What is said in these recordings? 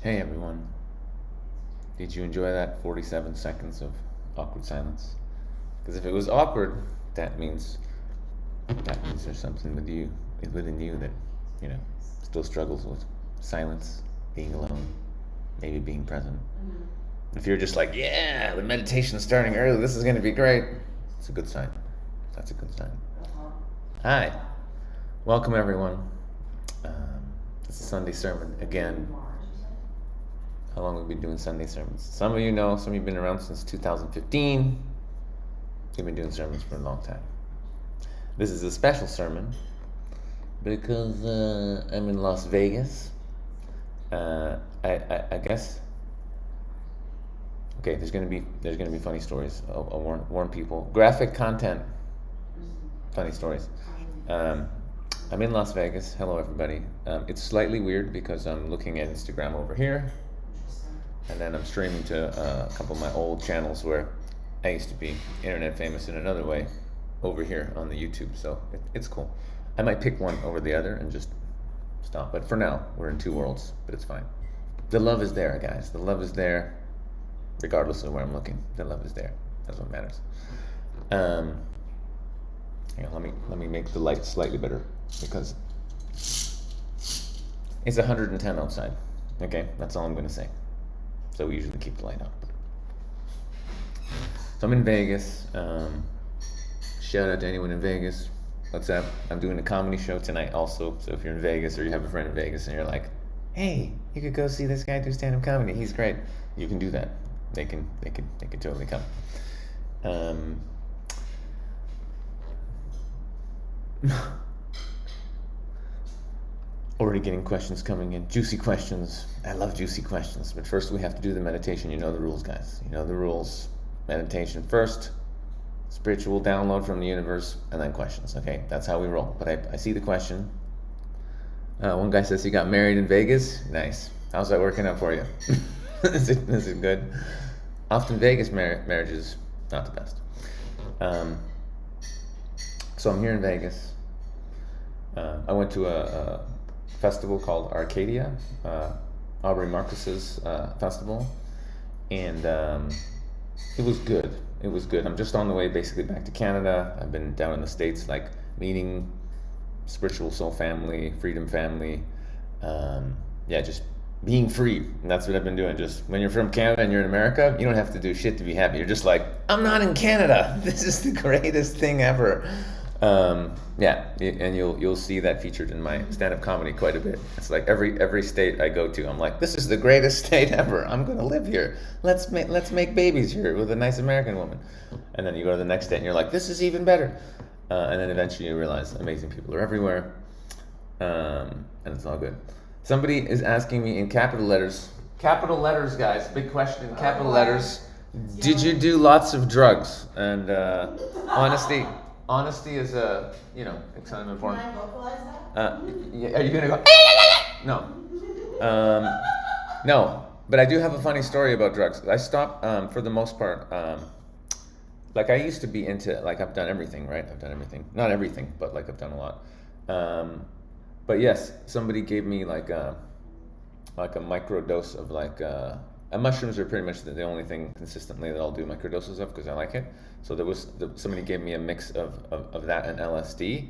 Hey everyone, did you enjoy that 47 seconds of awkward silence? Because if it was awkward, that means that means there's something within you that, you know, still struggles with silence, being alone, maybe being present. If you're just like, yeah, the meditation's starting early, this is gonna be great, it's a good sign. That's a good sign. Hi, welcome everyone. Um, it's a Sunday sermon again. How long have we been doing Sunday sermons? Some of you know, some of you have been around since 2015. We've been doing sermons for a long time. This is a special sermon because I'm in Las Vegas. I guess. Okay, there's gonna be funny stories. I'll warn people. Graphic content, funny stories. I'm in Las Vegas. Hello, everybody. It's slightly weird because I'm looking at Instagram over here, and then I'm streaming to a couple of my old channels where I used to be internet famous in another way over here on the YouTube. So it's cool. I might pick one over the other and just stop. But for now, we're in two worlds, but it's fine. The love is there, guys. The love is there, regardless of where I'm looking. The love is there. That's what matters. Hang on, let me make the light slightly better because it's 110 outside. Okay, that's all I'm going to say. So we usually keep the light on. So I'm in Vegas. Shout out to anyone in Vegas. What's up? I'm doing a comedy show tonight also. So if you're in Vegas or you have a friend in Vegas and you're like, hey, you could go see this guy do stand-up comedy. He's great. You can do that. They can totally come. Already getting questions coming in. Juicy questions. I love juicy questions. But first we have to do the meditation. You know the rules, guys. You know the rules. Meditation first, spiritual download from the universe, and then questions. Okay, that's how we roll. But I see the question. One guy says he got married in Vegas. Nice. How's that working out for you? Is it good? Often Vegas marriages not the best. So I'm here in Vegas. I went to a festival called Arcadia, Aubrey Marcus's festival, and it was good. It was good. I'm just on the way basically back to Canada. I've been down in the States, like meeting spiritual soul family, freedom family. Just being free. And that's what I've been doing. Just when you're from Canada and you're in America, you don't have to do shit to be happy. You're just like, I'm not in Canada. This is the greatest thing ever. And you'll see that featured in my stand-up comedy quite a bit. It's like every state I go to, I'm like, this is the greatest state ever. I'm gonna live here. Let's make babies here with a nice American woman. And then you go to the next state and you're like, this is even better. And then eventually you realize amazing people are everywhere, and it's all good. Somebody is asking me in capital letters, guys, big question in capital letters. Did you do lots of drugs? And honesty is it's kind of important. Can I vocalize that? Are you gonna go? No, no. But I do have a funny story about drugs. I stopped for the most part. Like I used to be into, like I've done everything, right? I've done everything, not everything, but like I've done a lot. But yes, somebody gave me like a micro dose of mushrooms are pretty much the only thing consistently that I'll do microdoses of because I like it. So somebody gave me a mix of that and LSD,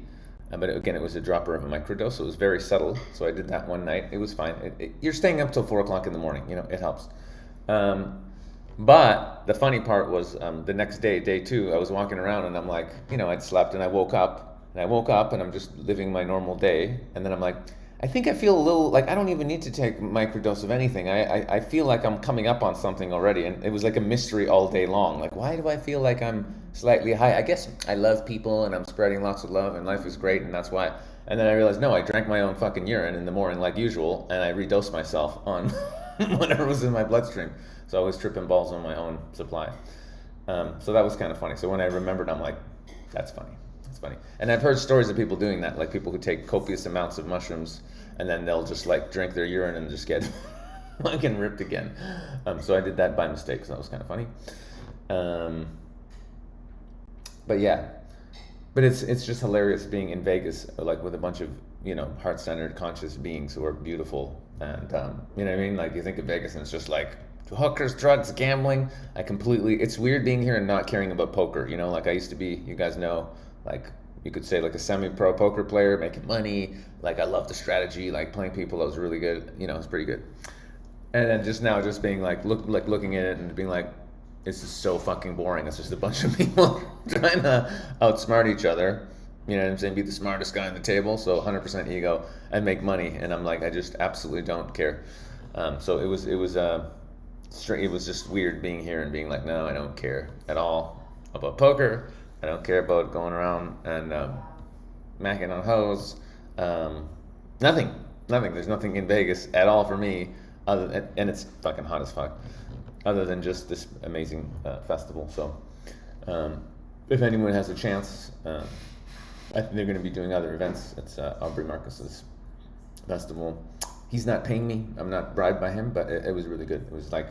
but again it was a dropper of a microdose, so it was very subtle. So I did that one night. It was fine. You're staying up till 4 o'clock in the morning. It helps. But the funny part was the next day, day two, I was walking around and I'm like, I'd slept and I woke up and I'm just living my normal day, and then I'm like, I think I feel a little like I don't even need to take a microdose of anything. I feel like I'm coming up on something already, and it was like a mystery all day long. Like, why do I feel like I'm slightly high? I guess I love people and I'm spreading lots of love and life is great, and that's why. And then I realized, no, I drank my own fucking urine in the morning like usual, and I redosed myself on whatever was in my bloodstream. So I was tripping balls on my own supply. So that was kind of funny. So when I remembered, I'm like, that's funny. That's funny. And I've heard stories of people doing that, like people who take copious amounts of mushrooms and then they'll just like drink their urine and just get fucking ripped again. So I did that by mistake, so that was kind of funny. But yeah, but it's just hilarious being in Vegas, like with a bunch of heart-centered, conscious beings who are beautiful, And you know what I mean? Like you think of Vegas and it's just like hookers, drugs, gambling. It's weird being here and not caring about poker. You know, like I used to be, you guys know, like you could say like a semi-pro poker player, making money. Like I love the strategy, like playing people. I was really good. You know, it's pretty good. And then just now, just being like looking at it and being like, this is so fucking boring. It's just a bunch of people trying to outsmart each other. You know what I'm saying? Be the smartest guy on the table. So 100% ego and make money. And I'm like, I just absolutely don't care. So it was just weird being here and being like, no, I don't care at all about poker. I don't care about going around and macking on hoes. Nothing. There's nothing in Vegas at all for me, and it's fucking hot as fuck. Other than just this amazing festival. So, if anyone has a chance, I think they're going to be doing other events. It's Aubrey Marcus's festival. He's not paying me. I'm not bribed by him, but it was really good. It was like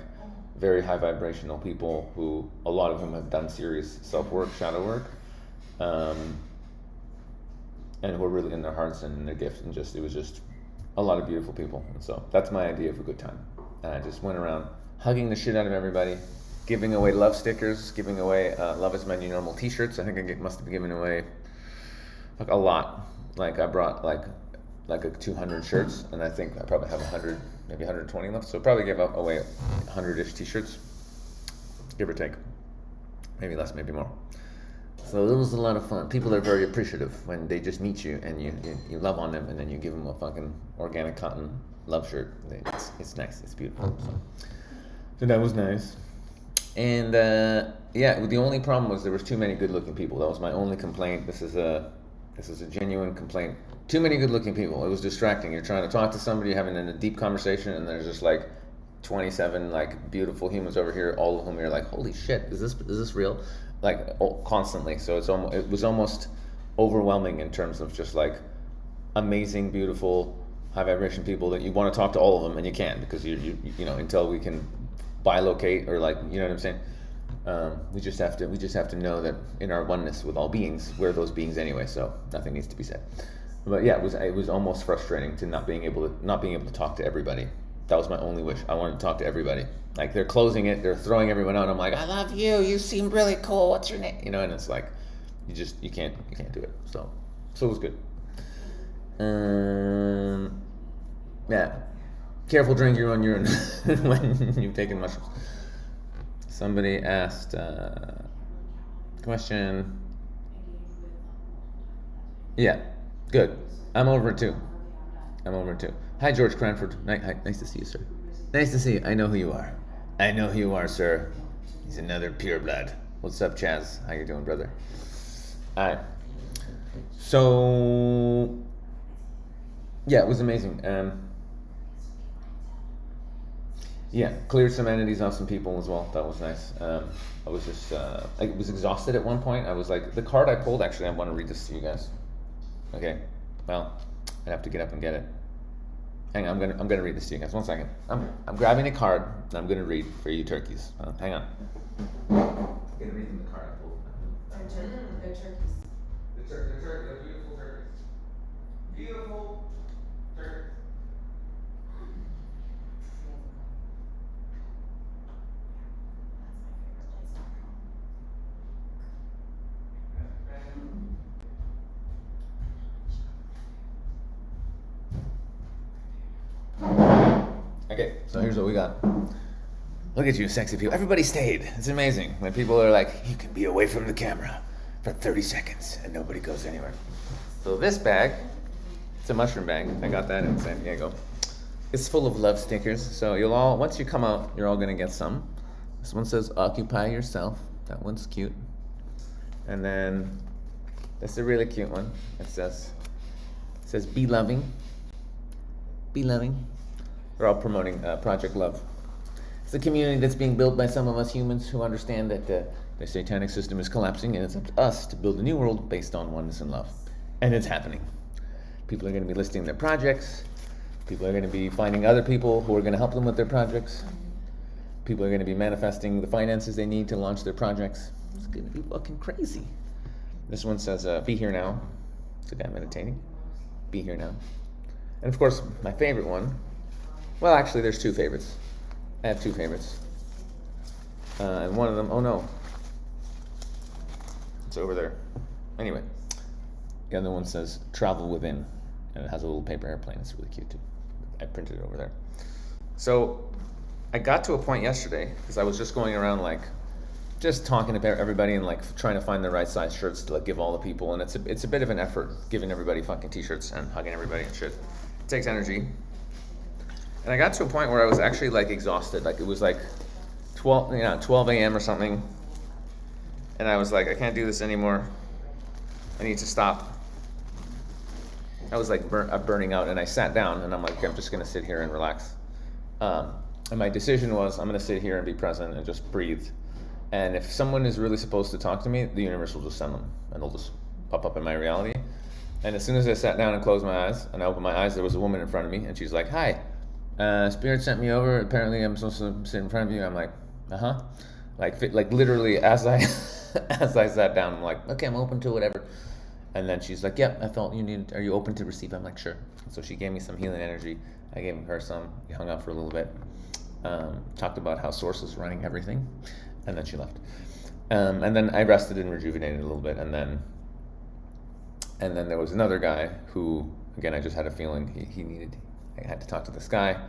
very high vibrational people who, a lot of them have done serious self-work, shadow work, and were really in their hearts and in their gift, and it was just a lot of beautiful people. And so that's my idea of a good time. And I just went around hugging the shit out of everybody, giving away love stickers, giving away Love Is My New Normal t-shirts. I think I must have given away like a lot. Like I brought like 200 shirts, and I think I probably have 100, maybe 120 left. So probably gave away 100-ish t-shirts, give or take. Maybe less, maybe more. So it was a lot of fun. People are very appreciative when they just meet you and you love on them, and then you give them a fucking organic cotton love shirt. It's nice. It's beautiful. So that was nice. And yeah, the only problem was there was too many good-looking people. That was my only complaint. This is a genuine complaint. Too many good-looking people. It was distracting. You're trying to talk to somebody, having a deep conversation, and there's just like 27 like beautiful humans over here, all of whom you're like, holy shit, is this real? Like constantly. So it was almost overwhelming in terms of just like amazing, beautiful, high vibration people that you want to talk to all of them, and you can't, because you know, until we can bilocate, or like, you know what I'm saying. We just have to know that in our oneness with all beings, we're those beings anyway. So nothing needs to be said. But yeah, it was almost frustrating to not being able to talk to everybody. That was my only wish. I wanted to talk to everybody. Like they're closing it, they're throwing everyone out. I'm like, I love you. You seem really cool. What's your name? You know, and it's like, you can't do it. So it was good. Yeah. Careful, drink your own urine when you've taken mushrooms. Somebody asked question. Yeah, good. I'm over it too. Hi, George Cranford. Hi, nice to see you, sir. Nice to see you. I know who you are. I know who you are, sir. He's another pureblood. What's up, Chaz? How you doing, brother? All right. So, yeah, it was amazing. Yeah, cleared some entities off some people as well. That was nice. I was just, I was exhausted at one point. I was like, the card I pulled, actually, I want to read this to you guys. Okay, well, I'd have to get up and get it. Hang on, I'm gonna read this to you guys. 1 second. I'm grabbing a card and I'm gonna read for you turkeys. Hang on. I'm gonna read them the card I pulled. They're turkeys. They're beautiful turkeys. Beautiful turkeys. Okay, so here's what we got. Look at you, sexy people. Everybody stayed. It's amazing when people are like, you can be away from the camera for 30 seconds and nobody goes anywhere. So this bag, it's a mushroom bag. I got that in San Diego. It's full of love stickers. So once you come out, you're all gonna get some. This one says, occupy yourself. That one's cute. And then, this is a really cute one. It says, be loving. Be loving. They're all promoting Project Love. It's a community that's being built by some of us humans who understand that the satanic system is collapsing, and it's up to us to build a new world based on oneness and love. And it's happening. People are going to be listing their projects. People are going to be finding other people who are going to help them with their projects. People are going to be manifesting the finances they need to launch their projects. It's going to be fucking crazy. This one says, be here now. It's a guy meditating. Be here now. And of course, my favorite one Well, actually, there's two favorites. I have two favorites. And one of them, oh no, it's over there. Anyway, the other one says travel within, and it has a little paper airplane. It's really cute too. I printed it over there. So I got to a point yesterday because I was just going around like just talking to everybody and like trying to find the right size shirts to like give all the people, and it's a bit of an effort giving everybody fucking t-shirts and hugging everybody and shit. It takes energy. And I got to a point where I was actually like exhausted. Like it was like 12 a.m. or something. And I was like, I can't do this anymore. I need to stop. I was like burning out, and I sat down and I'm like, I'm just gonna sit here and relax. And my decision was, I'm gonna sit here and be present and just breathe. And if someone is really supposed to talk to me, the universe will just send them, and they'll just pop up in my reality. And as soon as I sat down and closed my eyes, and I opened my eyes, there was a woman in front of me, and she's like, "Hi, Spirit sent me over. Apparently, I'm supposed to sit in front of you." I'm like, "Uh-huh." Like literally, as I as I sat down, I'm like, "Okay, I'm open to whatever." And then she's like, "Yep, I felt are you open to receive?" I'm like, "Sure." So she gave me some healing energy. I gave her some. We hung out for a little bit. Talked about how Source is running everything. And then she left. And then I rested and rejuvenated a little bit. And then there was another guy who, again, I just had a feeling I had to talk to this guy.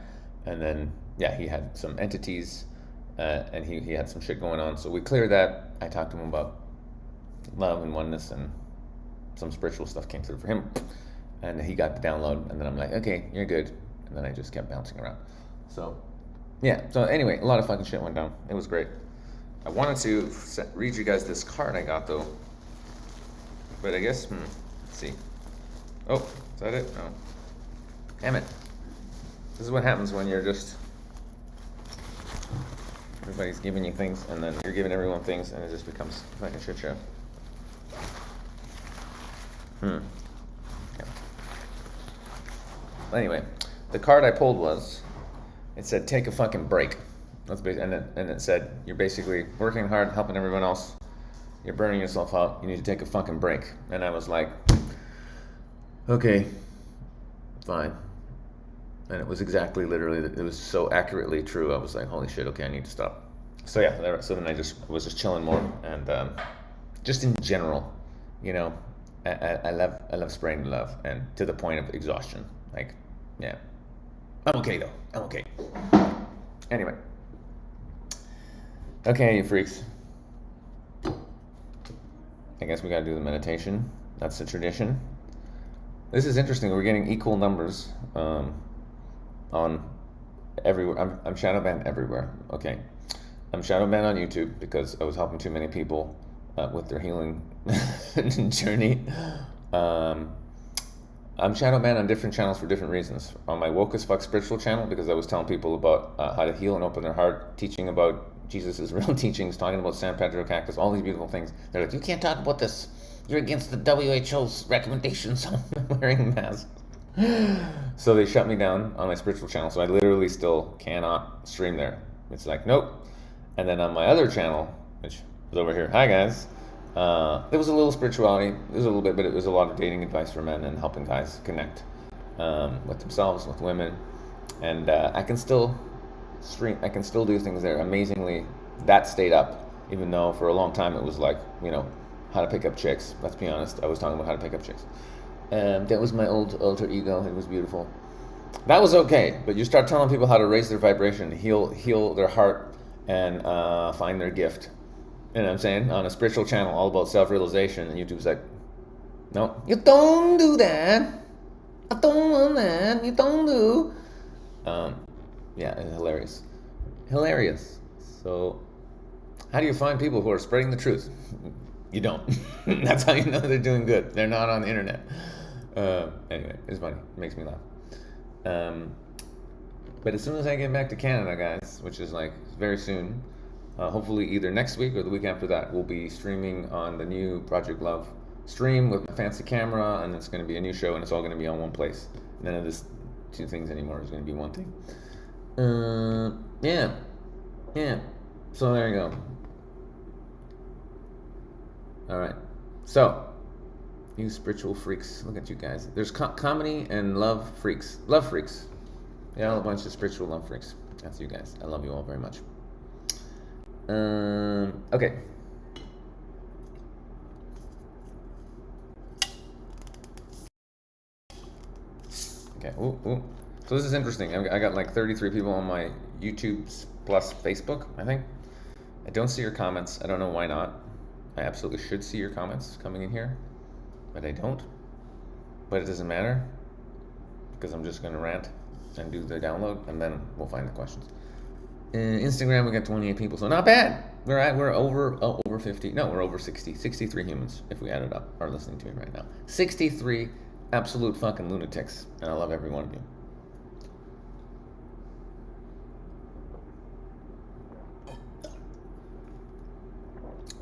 And then, yeah, he had some entities and he had some shit going on. So we cleared that. I talked to him about love and oneness, and some spiritual stuff came through for him. And he got the download. And then I'm like, okay, you're good. And then I just kept bouncing around. So, yeah. So anyway, a lot of fucking shit went down. It was great. I wanted to read you guys this card I got though, but I guess, let's see. Oh, is that it? No. Damn it. This is what happens when you're just, everybody's giving you things, and then you're giving everyone things, and it just becomes like a shit show. Yeah. Anyway, the card I pulled it said, take a fucking break. That's and it said, you're basically working hard, helping everyone else. You're burning yourself out. You need to take a fucking break. And I was like, okay, fine. And it was exactly, literally, it was so accurately true. I was like, holy shit, okay, I need to stop. So yeah, so then I was just chilling more, and just in general, you know, I love spreading love, and to the point of exhaustion. Like, yeah, I'm okay though. I'm okay. Anyway. Okay, you freaks. I guess we gotta do the meditation. That's the tradition. This is interesting. We're getting equal numbers on everywhere. I'm shadow banned everywhere. Okay, I'm shadow banned on YouTube because I was helping too many people with their healing journey. I'm shadow banned on different channels for different reasons. On my Woke as Fuck spiritual channel, because I was telling people about how to heal and open their heart, teaching about Jesus' real teachings, talking about San Pedro cactus, all these beautiful things. They're like, you can't talk about this. You're against the WHO's recommendations on wearing masks. So they shut me down on my spiritual channel. So I literally still cannot stream there. It's like, nope. And then on my other channel, which was over here, hi guys, there was a little spirituality. There was a little bit, but it was a lot of dating advice for men and helping guys connect with themselves, with women. And I can still stream. I can still do things there. Amazingly, that stayed up, even though for a long time it was like, you know, how to pick up chicks. Let's be honest. I was talking about how to pick up chicks. That was my old alter ego. It was beautiful. That was okay. But you start telling people how to raise their vibration, heal their heart, and find their gift. You know what I'm saying? On a spiritual channel all about self-realization, and YouTube's like, no, you don't do that. I don't want that. You don't do. Yeah, it's hilarious. Hilarious. So, how do you find people who are spreading the truth? You don't. That's how you know they're doing good. They're not on the internet. Anyway, it's funny. It makes me laugh. But as soon as I get back to Canada, guys, which is like very soon, hopefully either next week or the week after that, we'll be streaming on the new Project Love stream with a fancy camera, and it's going to be a new show, and it's all going to be on one place. None of this two things anymore. It's going to be one thing. Yeah. So there you go. All right. So, you spiritual freaks, look at you guys. There's comedy and love freaks. Love freaks. Yeah, a bunch of spiritual love freaks. That's you guys. I love you all very much. Okay. Okay. Ooh. So this is interesting. I got like 33 people on my YouTube plus Facebook, I think. I don't see your comments. I don't know why not. I absolutely should see your comments coming in here, but I don't. But it doesn't matter because I'm just going to rant and do the download, and then we'll find the questions. Instagram, we got 28 people, so not bad. We're over 50. No, we're over 60. 63 humans, if we add it up, are listening to me right now. 63 absolute fucking lunatics, and I love every one of you.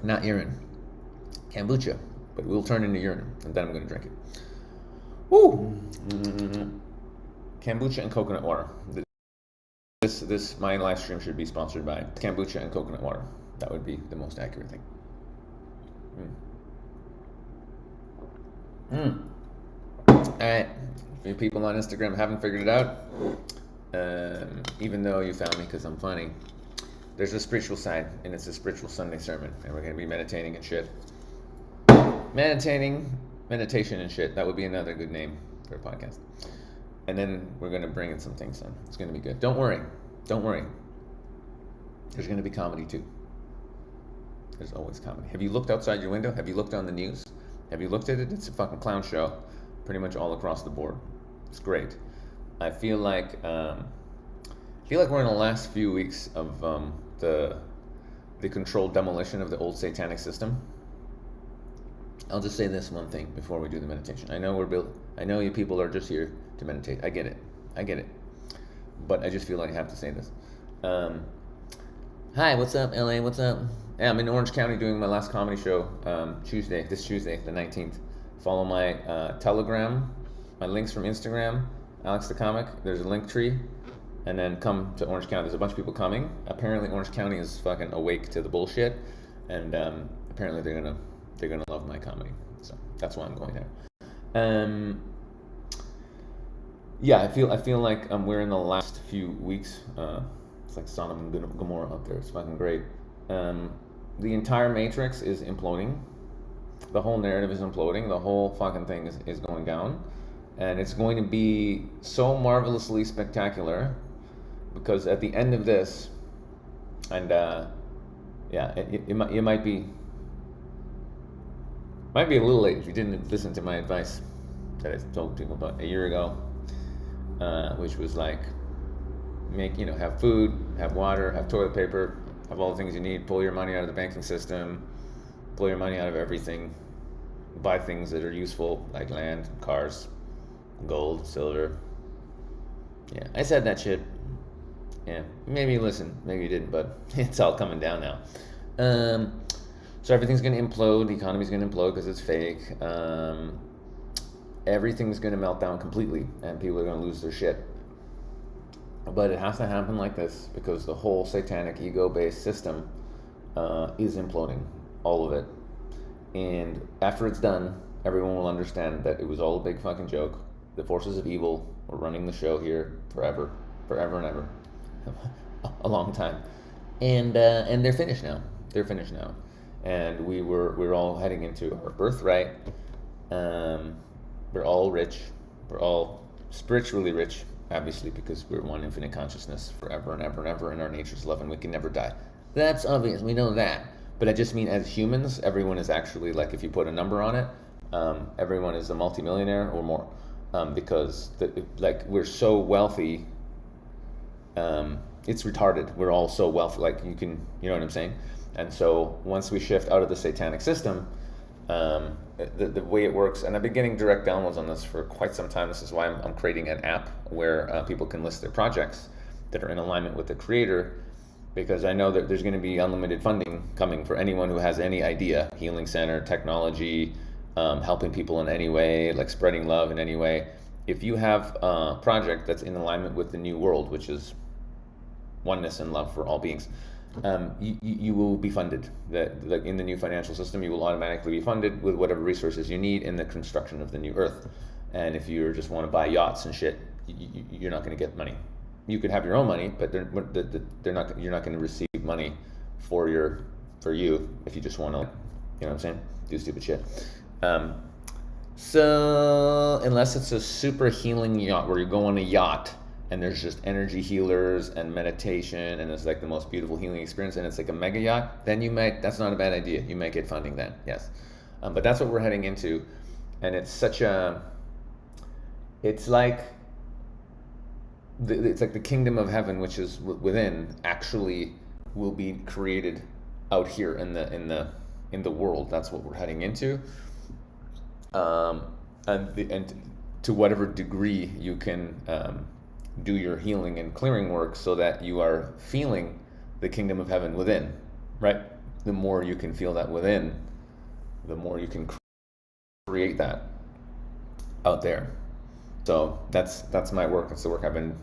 Not urine, kombucha, but it will turn into urine, and then I'm going to drink it. Woo! Kombucha and coconut water. This my live stream should be sponsored by kombucha and coconut water. That would be the most accurate thing. Alright, for you people on Instagram haven't figured it out, even though you found me because I'm funny, there's a spiritual side, and it's a spiritual Sunday sermon, and we're going to be meditating and shit. Meditation and shit. That would be another good name for a podcast. And then we're going to bring in some things in. It's going to be good. Don't worry. There's going to be comedy too. There's always comedy. Have you looked outside your window? Have you looked on the news? Have you looked at it? It's a fucking clown show, pretty much all across the board. It's great. I feel like we're in the last few weeks of the controlled demolition of the old satanic system. I'll just say this one thing before we do the meditation. I know you people are just here to meditate. I get it. But I just feel like I have to say this. Hi, what's up, LA? What's up? Yeah, I'm in Orange County doing my last comedy show this Tuesday, the 19th. Follow my Telegram, my links from Instagram, Alex the Comic. There's a link tree. And then come to Orange County. There's a bunch of people coming. Apparently Orange County is fucking awake to the bullshit. And apparently they're gonna love my comedy. So that's why I'm going there. Yeah, I feel like we're in the last few weeks. It's like Sodom and Gomorrah up there. It's fucking great. The entire Matrix is imploding. The whole narrative is imploding. The whole fucking thing is going down, and it's going to be so marvelously spectacular because at the end of this, and it might be a little late if you didn't listen to my advice that I told people about a year ago, which was like, have food, have water, have toilet paper, have all the things you need, pull your money out of the banking system, pull your money out of everything, buy things that are useful like land, cars, gold, silver. Yeah, I said that shit. Yeah, maybe you listened, maybe you didn't, but it's all coming down now. So everything's going to implode. The economy's going to implode because it's fake. Everything's going to melt down completely, and people are going to lose their shit. But it has to happen like this because the whole satanic ego-based system is imploding, all of it. And after it's done, everyone will understand that it was all a big fucking joke. The forces of evil were running the show here forever and ever, a long time. And they're finished now. And we're all heading into our birthright. We're all rich. We're all spiritually rich, obviously, because we're one infinite consciousness forever and ever and ever, and our nature's love, and we can never die. That's obvious. We know that. But I just mean as humans, everyone is actually, like, if you put a number on it, everyone is a multimillionaire or more, because we're so wealthy. It's retarded. We're all so wealthy. Like, you know what I'm saying? And so once we shift out of the satanic system, the way it works, and I've been getting direct downloads on this for quite some time. This is why I'm creating an app where people can list their projects that are in alignment with the creator, because I know that there's going to be unlimited funding coming for anyone who has any idea, healing center, technology, helping people in any way, like spreading love in any way. If you have a project that's in alignment with the new world, which is oneness and love for all beings, you will be funded. Like in the new financial system, you will automatically be funded with whatever resources you need in the construction of the new earth. And if you just want to buy yachts and shit, you're not going to get money. you could have your own money, but they're not. You're not going to receive money for you if you just want to, you know what I'm saying, do stupid shit. So unless it's a super healing yacht where you go on a yacht and there's just energy healers and meditation and it's like the most beautiful healing experience and it's like a mega yacht, then that's not a bad idea. You might get funding then, yes. But that's what we're heading into, and it's like the kingdom of heaven, which is within, actually will be created out here in the world. That's what we're heading into. And to whatever degree you can do your healing and clearing work so that you are feeling the kingdom of heaven within, right? The more you can feel that within, the more you can create that out there. So that's my work. It's the work I've been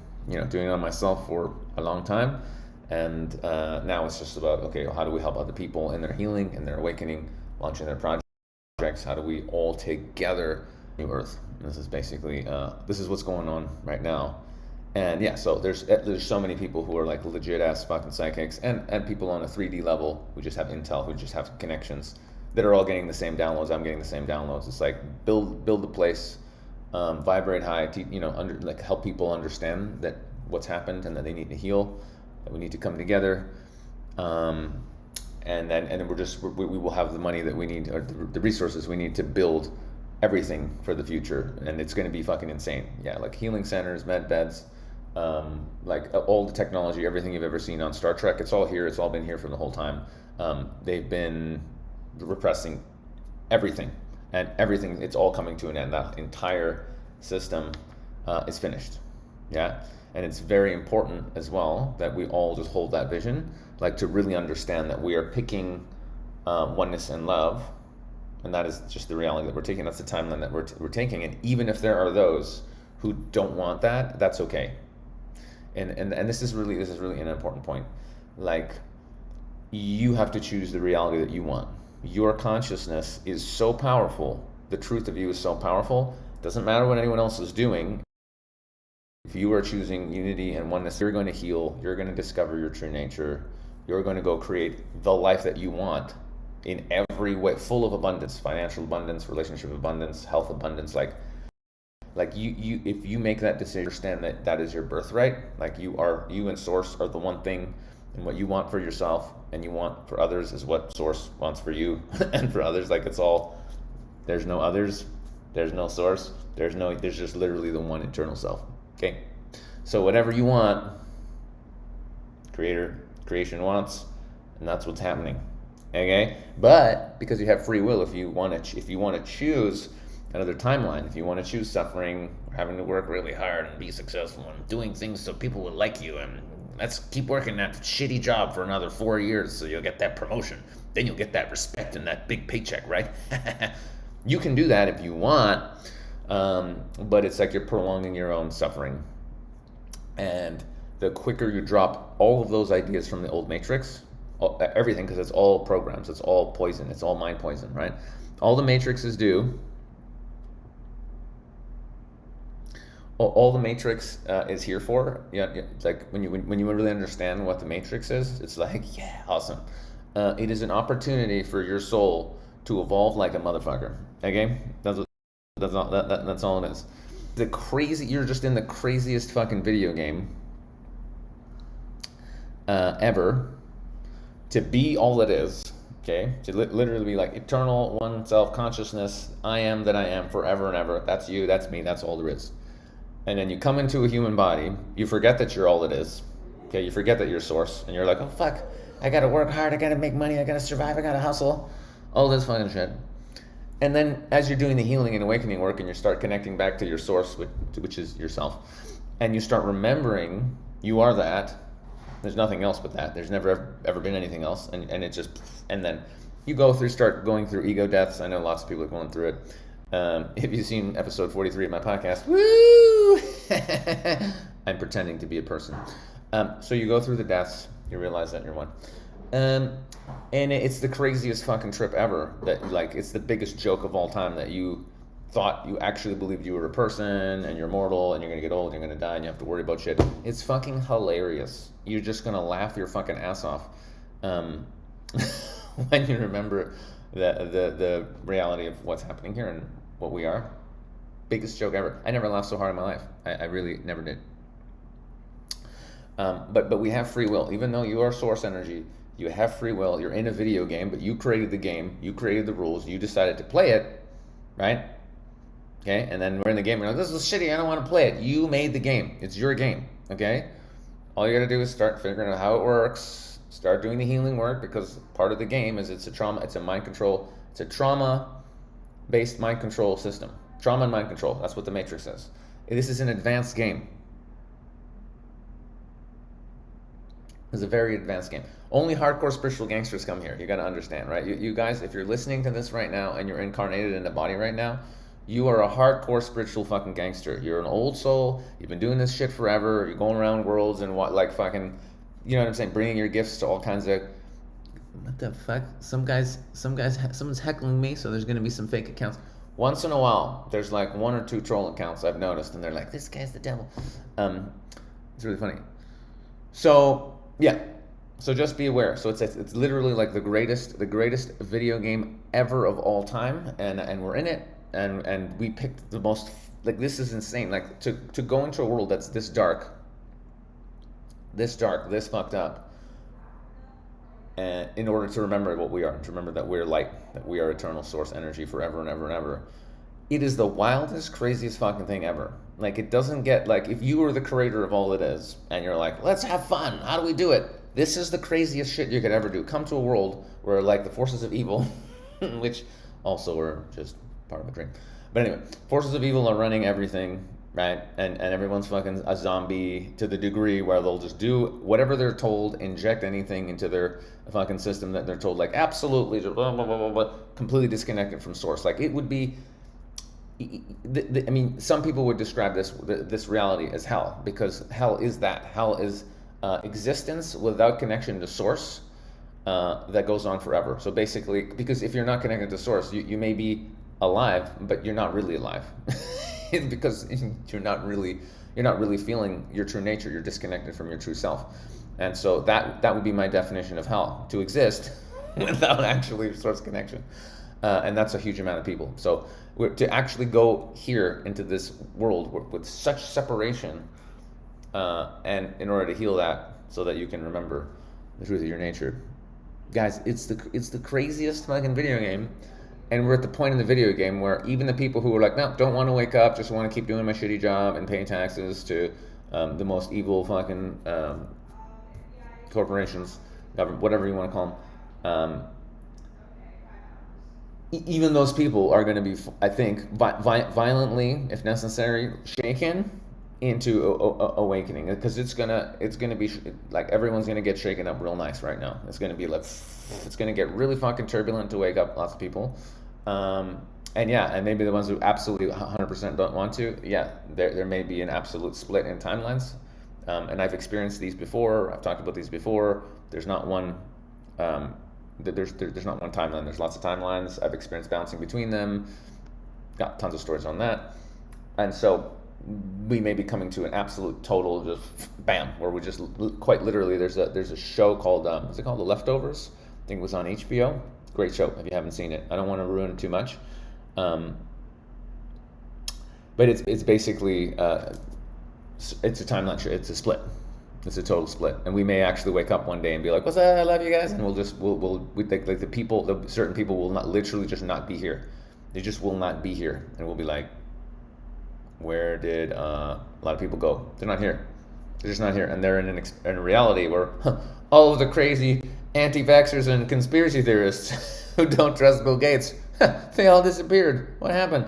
doing on myself for a long time, and now it's just about, okay, how do we help other people in their healing, in their awakening, launching their projects? How do we all together new earth? And this is basically this is what's going on right now. And yeah, so there's so many people who are like legit ass fucking psychics, and people on a 3D level who just have intel, who just have connections, that are all getting the same downloads. I'm getting the same downloads. It's like build the place, vibrate high, help people understand that what's happened and that they need to heal, that we need to come together, and then we will have the money that we need, or the resources we need to build everything for the future, and it's going to be fucking insane. Yeah, like healing centers, med beds, like all the technology, everything you've ever seen on Star Trek. It's all here. It's all been here for the whole time. They've been repressing everything, and everything, it's all coming to an end. That entire system is finished. Yeah, and it's very important as well that we all just hold that vision, like to really understand that we are picking oneness and love, and that is just the reality that we're taking. That's the timeline that we're taking, and even if there are those who don't want that, that's okay. And this is really an important point. Like, you have to choose the reality that you want. Your consciousness is so powerful. The truth of you is so powerful. It doesn't matter what anyone else is doing. If you are choosing unity and oneness, you're going to heal. You're going to discover your true nature. You're going to go create the life that you want in every way, full of abundance, financial abundance, relationship abundance, health abundance. Like you, if you make that decision, understand that that is your birthright. Like you and Source are the one thing, and what you want for yourself and you want for others is what Source wants for you and for others. Like, it's all, there's no others, there's no Source, there's just literally the one eternal self. Okay, so whatever you want, creation wants, and that's what's happening. Okay, but because you have free will, if you want to choose another timeline, if you want to choose suffering, having to work really hard and be successful and doing things so people will like you, and let's keep working that shitty job for another 4 years so you'll get that promotion, then you'll get that respect and that big paycheck, right? You can do that if you want, but it's like you're prolonging your own suffering. And the quicker you drop all of those ideas from the old matrix, everything, because it's all programs, it's all poison, it's all mind poison, right? All the matrixes do, all the matrix is here for, it's like when you really understand what the matrix is, it's like, yeah, awesome. It is an opportunity for your soul to evolve like a motherfucker. Okay, that's all it is. You're just in the craziest fucking video game ever, to be all it is. Okay, to literally be like eternal one self consciousness. I am that I am forever and ever. That's you. That's me. That's all there is. And then you come into a human body, you forget that you're all it is. Okay, you forget that you're Source, and you're like, oh fuck, I gotta work hard, I gotta make money, I gotta survive, I gotta hustle, all this fucking shit. And then as you're doing the healing and awakening work, and you start connecting back to your Source, which is yourself, and you start remembering you are that, there's nothing else but that, there's never ever been anything else, and then you start going through ego deaths. I know lots of people are going through it. If you've seen episode 43 of my podcast, woo! I'm pretending to be a person. So you go through the deaths, you realize that you're one. And it's the craziest fucking trip ever. That, like, it's the biggest joke of all time that you thought you actually believed you were a person and you're mortal and you're gonna get old, you're gonna die, and you have to worry about shit. It's fucking hilarious. You're just gonna laugh your fucking ass off um, when you remember the reality of what's happening here and what we are. Biggest joke ever. I never laughed so hard in my life. I really never did. But we have free will. Even though you are source energy, you have free will. You're in a video game, but you created the game. You created the rules. You decided to play it, right? Okay, and then we're in the game. We're like, this is shitty. I don't want to play it. You made the game. It's your game. Okay. All you got to do is start figuring out how it works. Start doing the healing work, because part of the game is it's a trauma. It's a mind control. It's a trauma-based mind control system. Trauma and mind control. That's what the Matrix says. This is an advanced game. It's a very advanced game. Only hardcore spiritual gangsters come here. You got to understand, right? You guys, if you're listening to this right now and you're incarnated in a body right now, you are a hardcore spiritual fucking gangster. You're an old soul. You've been doing this shit forever. You're going around worlds and what, like fucking, you know what I'm saying? Bringing your gifts to all kinds of. What the fuck? Someone's heckling me, so there's gonna be some fake accounts. Once in a while, there's like 1 or 2 troll accounts I've noticed, and they're like, "This guy's the devil." It's really funny. So yeah, so just be aware. So it's literally like the greatest video game ever of all time, and we're in it, and we picked the most, like, this is insane. Like to go into a world that's this dark, this fucked up, and in order to remember what we are, to remember that we're light, that we are eternal source energy forever and ever and ever. It is the wildest, craziest fucking thing ever. Like, it doesn't get, like, if you were the creator of all it is, and you're like, let's have fun, how do we do it? This is the craziest shit you could ever do. Come to a world where, like, the forces of evil, which also are just part of a dream. But anyway, forces of evil are running everything, right? And everyone's fucking a zombie to the degree where they'll just do whatever they're told, inject anything into their fucking system that they're told, like, absolutely, blah, blah, blah, blah, blah, completely disconnected from source. Like, it would be, I mean, some people would describe this reality as hell, because hell is that. Hell is existence without connection to source that goes on forever. So basically, because if you're not connected to source, you may be alive, but you're not really alive. Because you're not really feeling your true nature. You're disconnected from your true self. And so that would be my definition of hell: to exist without actually source connection. And that's a huge amount of people. So to actually go here into this world with such separation, and in order to heal that, so that you can remember the truth of your nature, guys, it's the craziest fucking video game. And we're at the point in the video game where even the people who are like, no, don't want to wake up, just want to keep doing my shitty job and paying taxes to the most evil fucking corporations, government, whatever you want to call them. Even those people are going to be, I think, violently, if necessary, shaken into awakening, because it's gonna be like everyone's gonna get shaken up real nice right now. It's gonna be like, it's gonna get really fucking turbulent to wake up lots of people, and maybe the ones who absolutely 100% don't want to. Yeah, there may be an absolute split in timelines, and I've experienced these before. I've talked about these before. There's not one. There's not one timeline. There's lots of timelines. I've experienced bouncing between them. Got tons of stories on that, and so we may be coming to an absolute total just bam, where we just quite literally, there's a show called is it called The Leftovers? I think it was on HBO. Great show if you haven't seen it. I don't want to ruin it too much, but it's basically it's a timeline. It's a split. It's a total split, and we may actually wake up one day and be like, "What's up? I love you guys," and we think like certain people will not literally just not be here. They just will not be here, and we'll be like, where did a lot of people go? They're not here. They're just not here, and they're in a reality where all of the crazy anti-vaxxers and conspiracy theorists who don't trust Bill Gates, they all disappeared. What happened?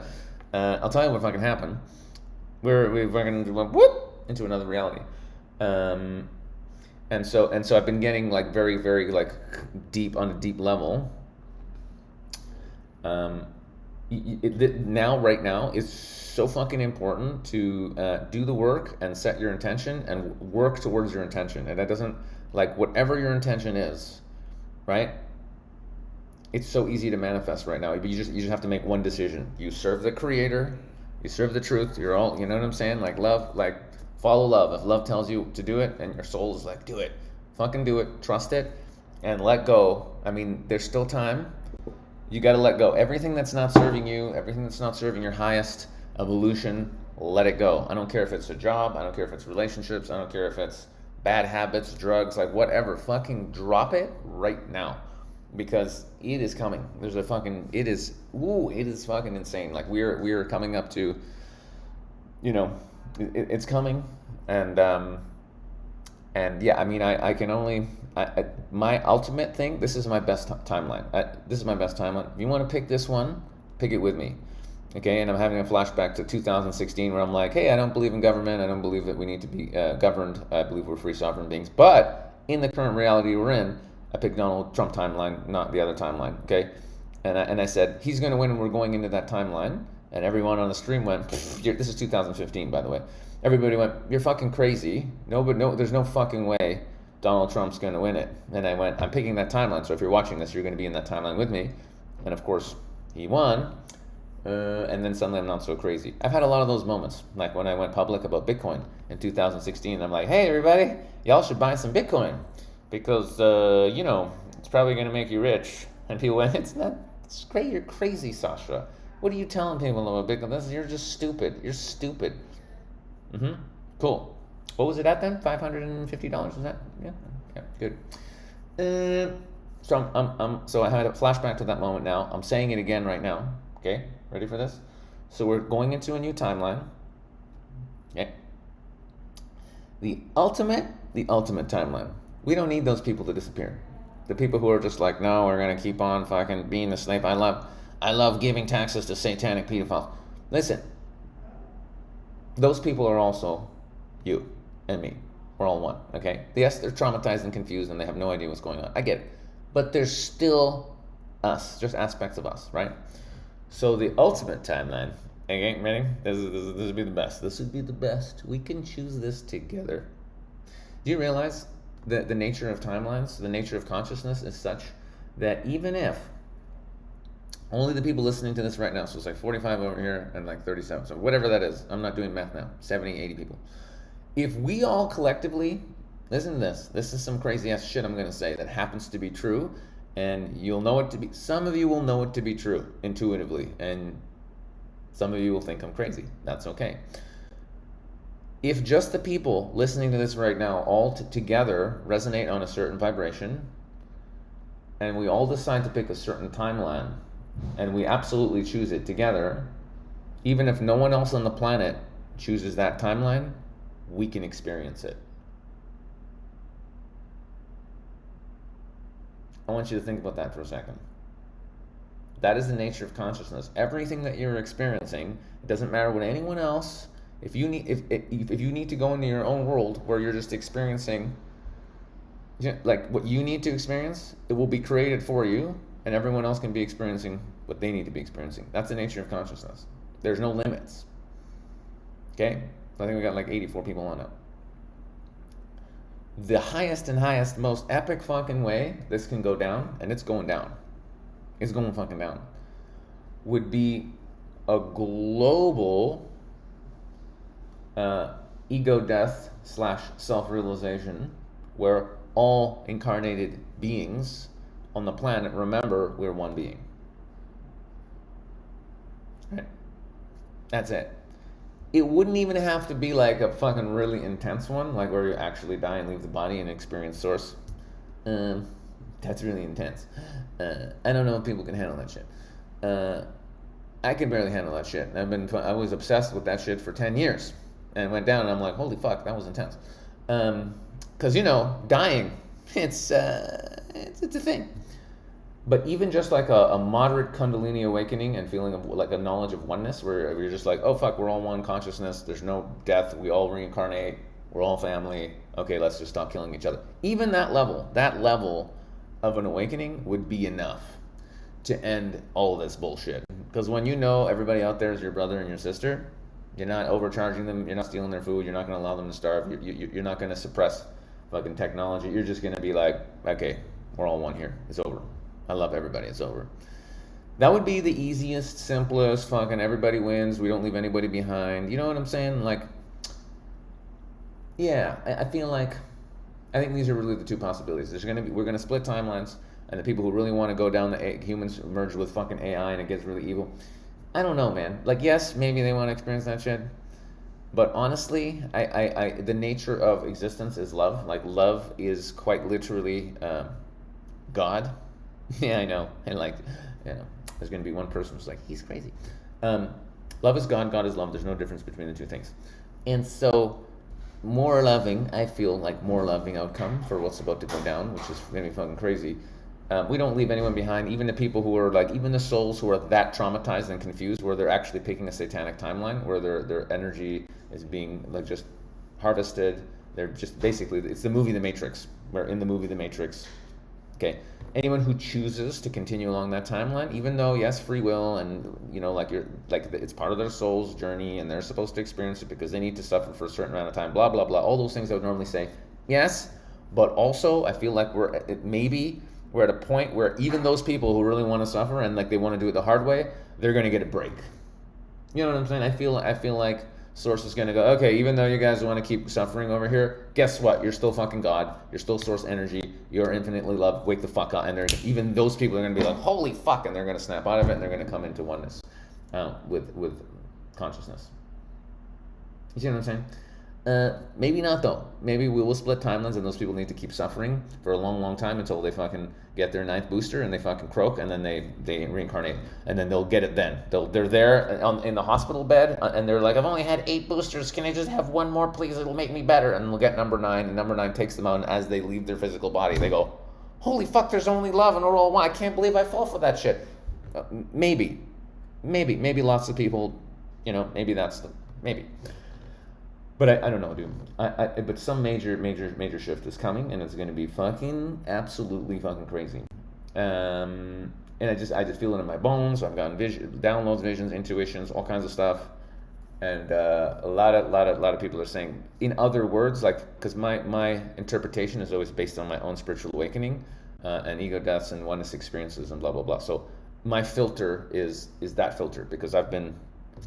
I'll tell you what fucking happened. We fucking went whoop into another reality, and so I've been getting like very, very like deep on a deep level. Right now it's so fucking important to do the work and set your intention and work towards your intention. And that doesn't, like, whatever your intention is, right? it's so easy to manifest right now. But you just have to make one decision. You serve the Creator, you serve the truth. You're all, you know what I'm saying? Like love, like follow love. If love tells you to do it, and your soul is like, do it, fucking do it, trust it, and let go. I mean, there's still time. You got to let go. Everything that's not serving you, everything that's not serving your highest evolution, let it go. I don't care if it's a job. I don't care if it's relationships. I don't care if it's bad habits, drugs, like whatever. Fucking drop it right now, because it is coming. There's a fucking, it is fucking insane. Like we're coming up to, it's coming, and yeah, I mean, I can only, my ultimate thing, this is my best timeline. This is my best timeline. If you want to pick this one, pick it with me. Okay, and I'm having a flashback to 2016 where I'm like, hey, I don't believe in government. I don't believe that we need to be governed. I believe we're free sovereign beings. But in the current reality we're in, I picked Donald Trump timeline, not the other timeline. Okay, and I said he's going to win, and we're going into that timeline. And everyone on the stream went, this is 2015, by the way. Everybody went, you're fucking crazy. No, there's no fucking way Donald Trump's going to win it. And I went, I'm picking that timeline. So if you're watching this, you're going to be in that timeline with me. And of course, he won. And then suddenly I'm not so crazy. I've had a lot of those moments, like when I went public about Bitcoin in 2016. I'm like, hey, everybody, y'all should buy some Bitcoin because, it's probably going to make you rich. And people went, it's great. You're crazy, Sasha. What are you telling people about Bitcoin? You're just stupid. You're stupid. Cool. What was it at then? $550? Was that? Yeah, good. So I had a flashback to that moment now. I'm saying it again right now. Okay, ready for this? So we're going into a new timeline. Okay. The ultimate timeline. We don't need those people to disappear. The people who are just like, no, we're gonna keep on fucking being the slave. I love giving taxes to satanic pedophiles. Listen, those people are also you and me. We're all one. Okay. Yes, they're traumatized and confused, and they have no idea what's going on. I get it, but there's still us, just aspects of us, right? So the ultimate timeline, okay, ready? This would be the best. This would be the best. We can choose this together. Do you realize that the nature of timelines, the nature of consciousness is such that even if only the people listening to this right now, so it's like 45 over here and like 37, so whatever that is, I'm not doing math now, 70, 80 people. If we all collectively, listen to this, this is some crazy ass shit I'm going to say that happens to be true. And you'll know it to be, some of you will know it to be true intuitively, and some of you will think I'm crazy. That's okay. If just the people listening to this right now all together resonate on a certain vibration, and we all decide to pick a certain timeline, and we absolutely choose it together, even if no one else on the planet chooses that timeline, we can experience it. I want you to think about that for a second. That is the nature of consciousness. Everything that you're experiencing, it doesn't matter what anyone else, if you need to go into your own world where you're just experiencing like what you need to experience, it will be created for you, and everyone else can be experiencing what they need to be experiencing. That's the nature of consciousness. There's no limits. Okay? I think we got like 84 people on it. The highest, most epic fucking way this can go down, and it's going down, it's going fucking down, would be a global ego death / self-realization where all incarnated beings on the planet remember we're one being. Right? That's it. It wouldn't even have to be like a fucking really intense one, like where you actually die and leave the body and experience source. That's really intense. I don't know if people can handle that shit. I can barely handle that shit. I was obsessed with that shit for 10 years and went down and I'm like, holy fuck, that was intense. Cause dying, it's a thing. But even just like a moderate Kundalini awakening and feeling of like a knowledge of oneness where you're just like, oh fuck, we're all one consciousness, there's no death, we all reincarnate, we're all family, okay, let's just stop killing each other. Even that level of an awakening would be enough to end all this bullshit. Because when everybody out there is your brother and your sister, you're not overcharging them, you're not stealing their food, you're not going to allow them to starve, you're not going to suppress fucking technology, you're just going to be like, okay, we're all one here, it's over. I love everybody. It's over. That would be the easiest, simplest, fucking everybody wins. We don't leave anybody behind. You know what I'm saying? Like, yeah, I feel like I think these are really the two possibilities. We're gonna split timelines, and the people who really want to go down humans merge with fucking AI, and it gets really evil. I don't know, man. Like, yes, maybe they want to experience that shit, but honestly, the nature of existence is love. Like, love is quite literally God. Yeah, I know. And like, you know, there's gonna be one person who's like, he's crazy. Love is God. God is love. There's no difference between the two things, and so more loving, I feel like more loving outcome for what's about to go down, which is gonna be fucking crazy. We don't leave anyone behind, even the people who are like, even the souls who are that traumatized and confused, where they're actually picking a satanic timeline, where their energy is being like just harvested. They're just basically, it's the movie The Matrix, where in the movie The Matrix, okay, anyone who chooses to continue along that timeline, even though yes, free will, and you know, like it's part of their soul's journey, and they're supposed to experience it because they need to suffer for a certain amount of time, blah blah blah, all those things I would normally say, yes, but also I feel like we're at a point where even those people who really want to suffer and like they want to do it the hard way, they're going to get a break. You know what I'm saying? I feel like Source is going to go, okay, even though you guys want to keep suffering over here, guess what? You're still fucking God. You're still Source energy. You're infinitely loved. Wake the fuck up. And even those people are going to be like, holy fuck, and they're going to snap out of it, and they're going to come into oneness with consciousness. You see what I'm saying? Maybe not though. Maybe we will split timelines, and those people need to keep suffering for a long, long time until they fucking get their 9th booster and they fucking croak, and then they reincarnate, and then they'll get it. Then they're there in the hospital bed, and they're like, I've only had 8 boosters. Can I just have one more, please? It'll make me better. And we'll get number 9, and number 9 takes them out. And as they leave their physical body, they go, holy fuck, there's only love, and we're all one. I can't believe I fell for that shit. Maybe lots of people, you know, maybe that's the maybe. But I don't know, dude. But some major shift is coming, and it's going to be fucking absolutely fucking crazy. And I just feel it in my bones. I've gotten downloads, visions, intuitions, all kinds of stuff. And a lot of people are saying, in other words, like, because my interpretation is always based on my own spiritual awakening, and ego deaths and oneness experiences and blah blah blah. So my filter is that filter, because I've been.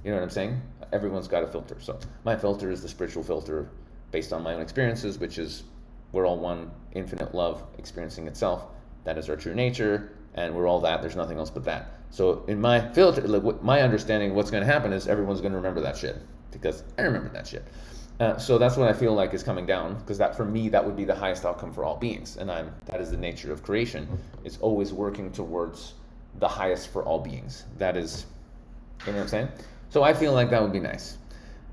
You know what I'm saying? Everyone's got a filter. So my filter is the spiritual filter based on my own experiences, which is we're all one infinite love experiencing itself. That is our true nature, and we're all that. There's nothing else but that. So in my filter, like, my understanding of what's going to happen is everyone's going to remember that shit, because I remember that shit. So that's what I feel like is coming down, because that for me, that would be the highest outcome for all beings. And that is the nature of creation. It's always working towards the highest for all beings. That is, you know what I'm saying? So I feel like that would be nice.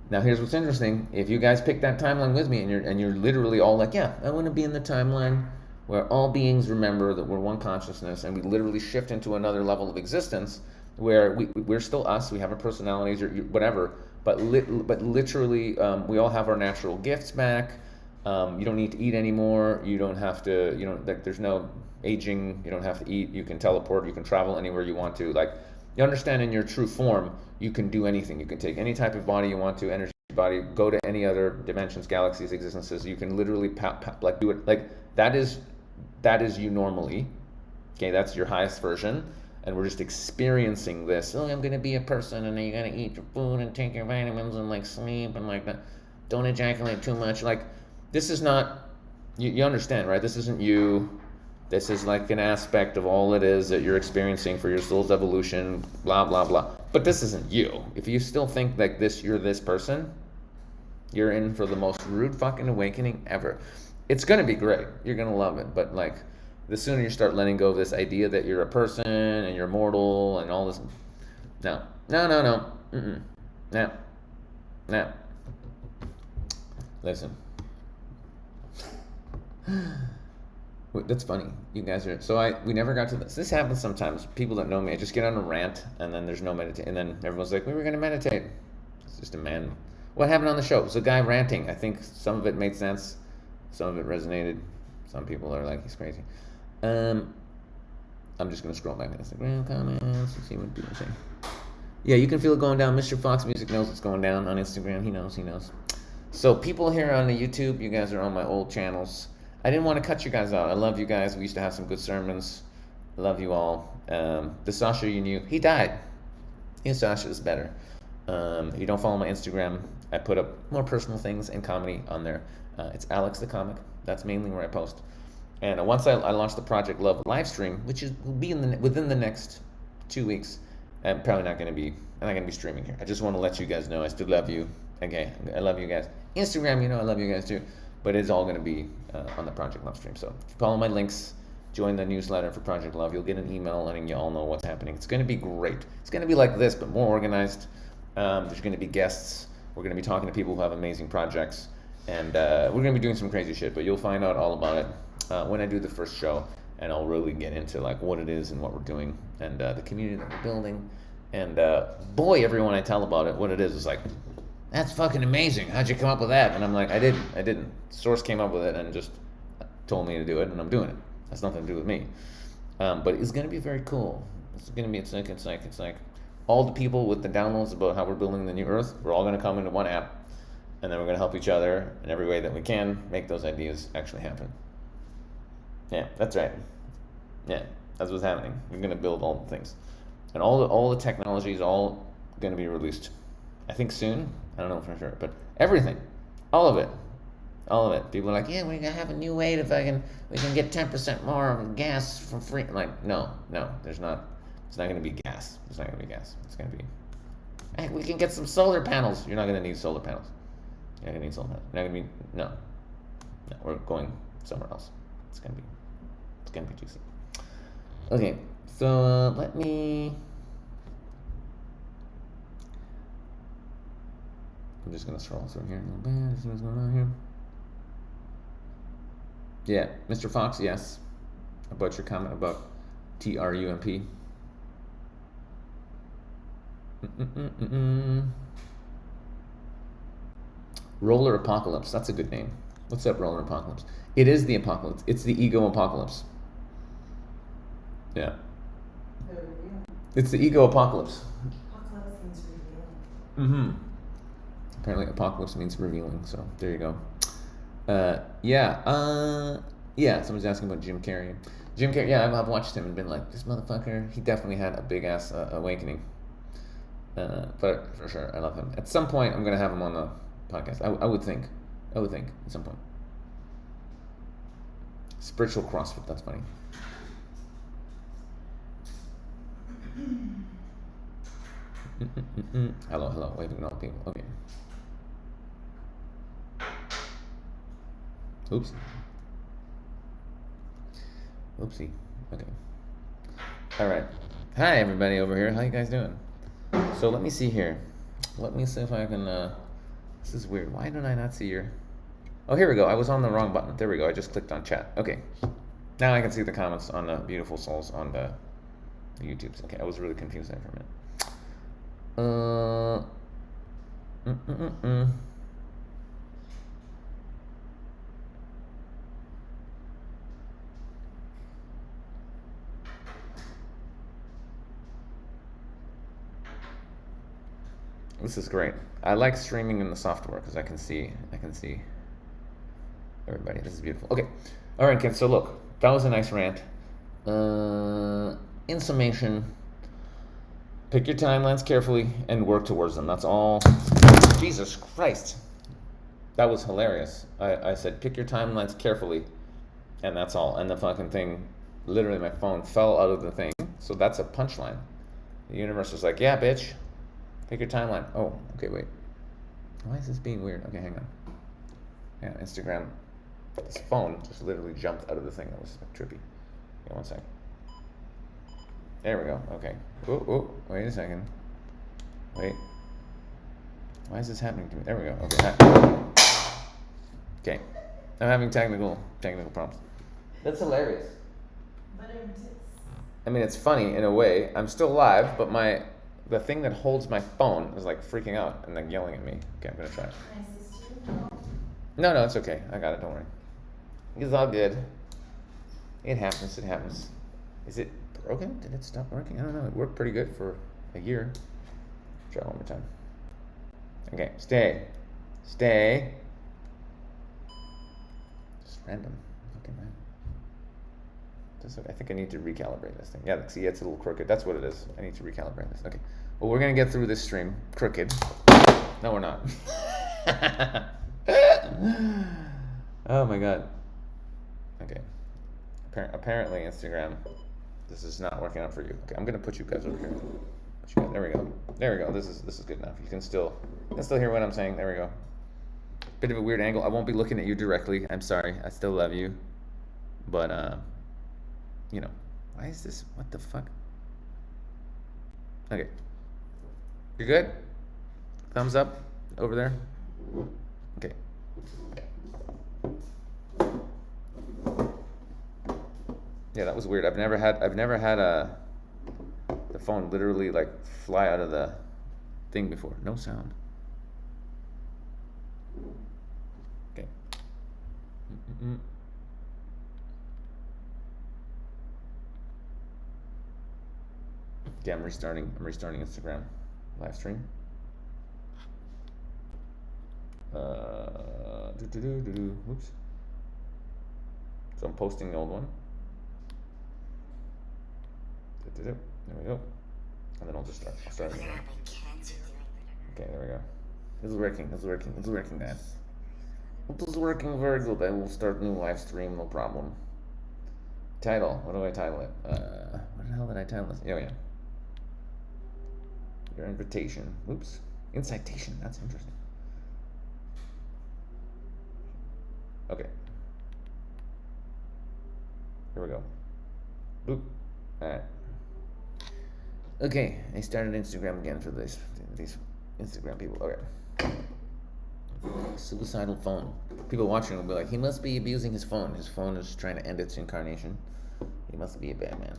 Now here's what's interesting. If you guys pick that timeline with me, and you're literally all like, yeah, I want to be in the timeline where all beings remember that we're one consciousness, and we literally shift into another level of existence where we're still us, we have our personalities or whatever, but literally we all have our natural gifts back. You don't need to eat anymore. You don't have to, there's no aging. You don't have to eat. You can teleport. You can travel anywhere you want to. Like, you understand, in your true form, you can do anything. You can take any type of body you want to, energy body, go to any other dimensions, galaxies, existences. You can literally like do it. Like, that is you normally. Okay, that's your highest version, and we're just experiencing this. Oh, I'm gonna be a person, and then you gotta eat your food and take your vitamins and like sleep and like that. Don't ejaculate too much. Like, this is not. You understand, right? This isn't you. This is like an aspect of all it is that you're experiencing for your soul's evolution, blah, blah, blah. But this isn't you. If you still think like this, you're this person, you're in for the most rude fucking awakening ever. It's going to be great. You're going to love it. But like, the sooner you start letting go of this idea that you're a person and you're mortal and all this. No. Mm-mm. No. Listen. That's funny. You guys are we never got to this. This happens sometimes. People that know me, I just get on a rant, and then there's no meditate, and then everyone's like, "We were gonna meditate." It's just a man. What happened on the show? It was a guy ranting. I think some of it made sense, some of it resonated. Some people are like, "He's crazy." I'm just gonna scroll back to Instagram comments and see what people say. Yeah, you can feel it going down. Mr. Fox Music knows it's going down on Instagram. He knows. So people here on the YouTube, you guys are on my old channels. I didn't want to cut you guys out. I love you guys. We used to have some good sermons. Love you all. The Sasha you knew, he died. Sasha is better. If you don't follow my Instagram, I put up more personal things and comedy on there. It's Alex the Comic. That's mainly where I post. And once I launch the Project Love live stream, which will be within the next 2 weeks, I'm not going to be streaming here. I just want to let you guys know I still love you. Okay, I love you guys. Instagram, I love you guys too. But it's all going to be on the Project Love stream. So follow my links. Join the newsletter for Project Love. You'll get an email letting you all know what's happening. It's going to be great. It's going to be like this, but more organized. There's going to be guests. We're going to be talking to people who have amazing projects. And we're going to be doing some crazy shit, but you'll find out all about it when I do the first show. And I'll really get into like what it is and what we're doing and the community that we're building. And boy, everyone I tell about it, what it is like, that's fucking amazing. How'd you come up with that? And I'm like, I didn't. Source came up with it and just told me to do it, and I'm doing it. That's nothing to do with me. But it's going to be very cool. It's like all the people with the downloads about how we're building the new Earth, we're all going to come into one app, and then we're going to help each other in every way that we can make those ideas actually happen. Yeah, that's right. Yeah, that's what's happening. We're going to build all the things. And all the technology is all going to be released. I think soon. I don't know for sure. But everything. All of it. All of it. People are like, yeah, we're going to have a new way we can get 10% more of gas for free. I'm like, no, there's not. It's not going to be gas. It's not going to be gas. It's going to be, hey, we can get some solar panels. You're not going to need solar panels. You're not going to need solar panels. You're not going to be, no, we're going somewhere else. It's going to be juicy. Okay, so let me, I'm just going to scroll through here a little bit, see what's going on here. Yeah, Mr. Fox, yes. About your comment about TRUMP. Roller Apocalypse, that's a good name. What's up, Roller Apocalypse? It is the apocalypse. It's the ego apocalypse. Yeah. It's the ego apocalypse. Apocalypse means revealing. Apparently apocalypse means revealing, so there you go. Yeah, someone's asking about Jim Carrey. Jim Carrey, yeah, I've watched him and been like, this motherfucker, he definitely had a big-ass awakening. But for sure, I love him. At some point, I'm going to have him on the podcast. I would think at some point. Spiritual CrossFit, that's funny. Hello, waving all people. Okay. Oopsie. Okay. All right. Hi, everybody over here. How you guys doing? So let me see here. Let me see if I can. This is weird. Why did I not see your? Oh, here we go. I was on the wrong button. There we go. I just clicked on chat. Okay. Now I can see the comments on the beautiful souls on the YouTubes. Okay. I was really confused there for a minute. This is great. I like streaming in the software because I can see everybody. This is beautiful. Okay. All right, kids. So look, that was a nice rant. In summation, pick your timelines carefully and work towards them. That's all. Jesus Christ. That was hilarious. I said, pick your timelines carefully, and that's all. And the fucking thing, literally my phone fell out of the thing. So that's a punchline. The universe was like, yeah, bitch. Pick your timeline. Oh, okay, wait. Why is this being weird? Okay, hang on. Yeah, Instagram. This phone just literally jumped out of the thing. That was trippy. Okay, 1 second. There we go. Okay. Oh, wait a second. Wait. Why is this happening to me? There we go. Okay. Okay. I'm having technical problems. That's hilarious. But I mean, it's funny in a way. I'm still live, but the thing that holds my phone is like freaking out and like yelling at me. Okay, I'm gonna try. Can I assist you? No, it's okay. I got it. Don't worry. It's all good. It happens. Is it broken? Did it stop working? I don't know. It worked pretty good for a year. Try one more time. Okay, stay. Just random. Okay, man. I think I need to recalibrate this thing. Yeah, see, it's a little crooked. That's what it is. I need to recalibrate this. Okay. Well, we're gonna get through this stream crooked. No, we're not. Oh my god. Okay. Apparently, Instagram, this is not working out for you. Okay, I'm gonna put you guys over here. There we go. There we go. This is good enough. You can still hear what I'm saying. There we go. Bit of a weird angle. I won't be looking at you directly. I'm sorry. I still love you, but you know, why is this? What the fuck? Okay. You're good? Thumbs up over there. Okay. Yeah, that was weird. I've never had the phone literally like fly out of the thing before. No sound. Okay. Okay, I'm restarting Instagram live stream. Oops. So I'm posting the old one. There we go. And then I'll just start again. Okay, there we go. It's working, guys. It is working very good. I will start new live stream, no problem. Title. What do I title it? What the hell did I title this? Oh yeah. Your invitation. Oops. Incitation. That's interesting. Okay. Here we go. Boop. Alright. Okay, I started Instagram again for these Instagram people. Okay. Suicidal phone. People watching will be like, he must be abusing his phone. His phone is trying to end its incarnation. He must be a bad man.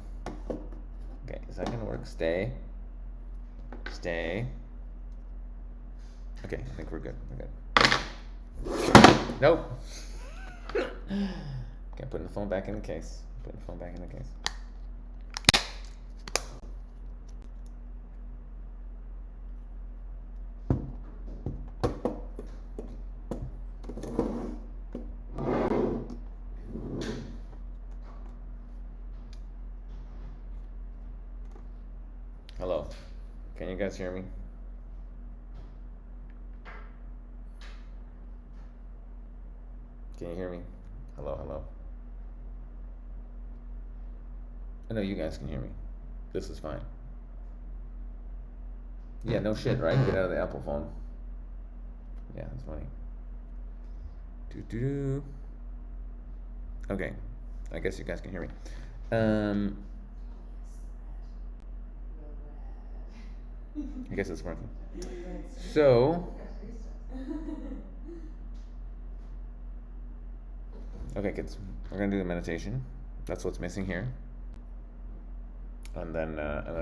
Okay, is that gonna work? Stay. Okay, I think we're good. Nope. Okay, putting the phone back in the case. Hello. Can you guys hear me? Can you hear me? Hello. I know you guys can hear me. This is fine. Yeah, no shit, right? Get out of the Apple phone. Yeah, that's funny. Okay. I guess you guys can hear me. I guess it's working. So, okay, kids, we're gonna do the meditation. That's what's missing here, and then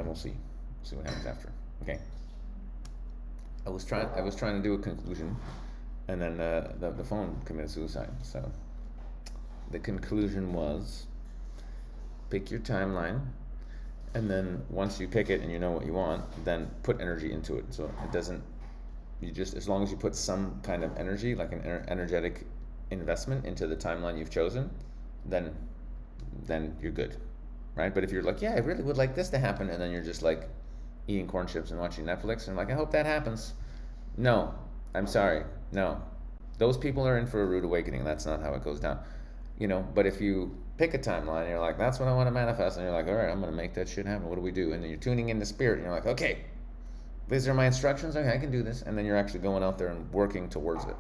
we'll see what happens after. Okay. I was trying to do a conclusion, and then the phone committed suicide. So, the conclusion was, pick your timeline. And then once you pick it and you know what you want, then put energy into it. So it doesn't, as long as you put some kind of energy, like an energetic investment into the timeline you've chosen, then you're good, right? But if you're like, yeah, I really would like this to happen, and then you're just like eating corn chips and watching Netflix, and like, I hope that happens. No, I'm sorry, no. Those people are in for a rude awakening. That's not how it goes down. But if you pick a timeline, you're like, that's what I want to manifest, and you're like, all right, I'm going to make that shit happen. What do we do? And then you're tuning into spirit, and you're like, okay, these are my instructions. Okay, I can do this. And then you're actually going out there and working towards it.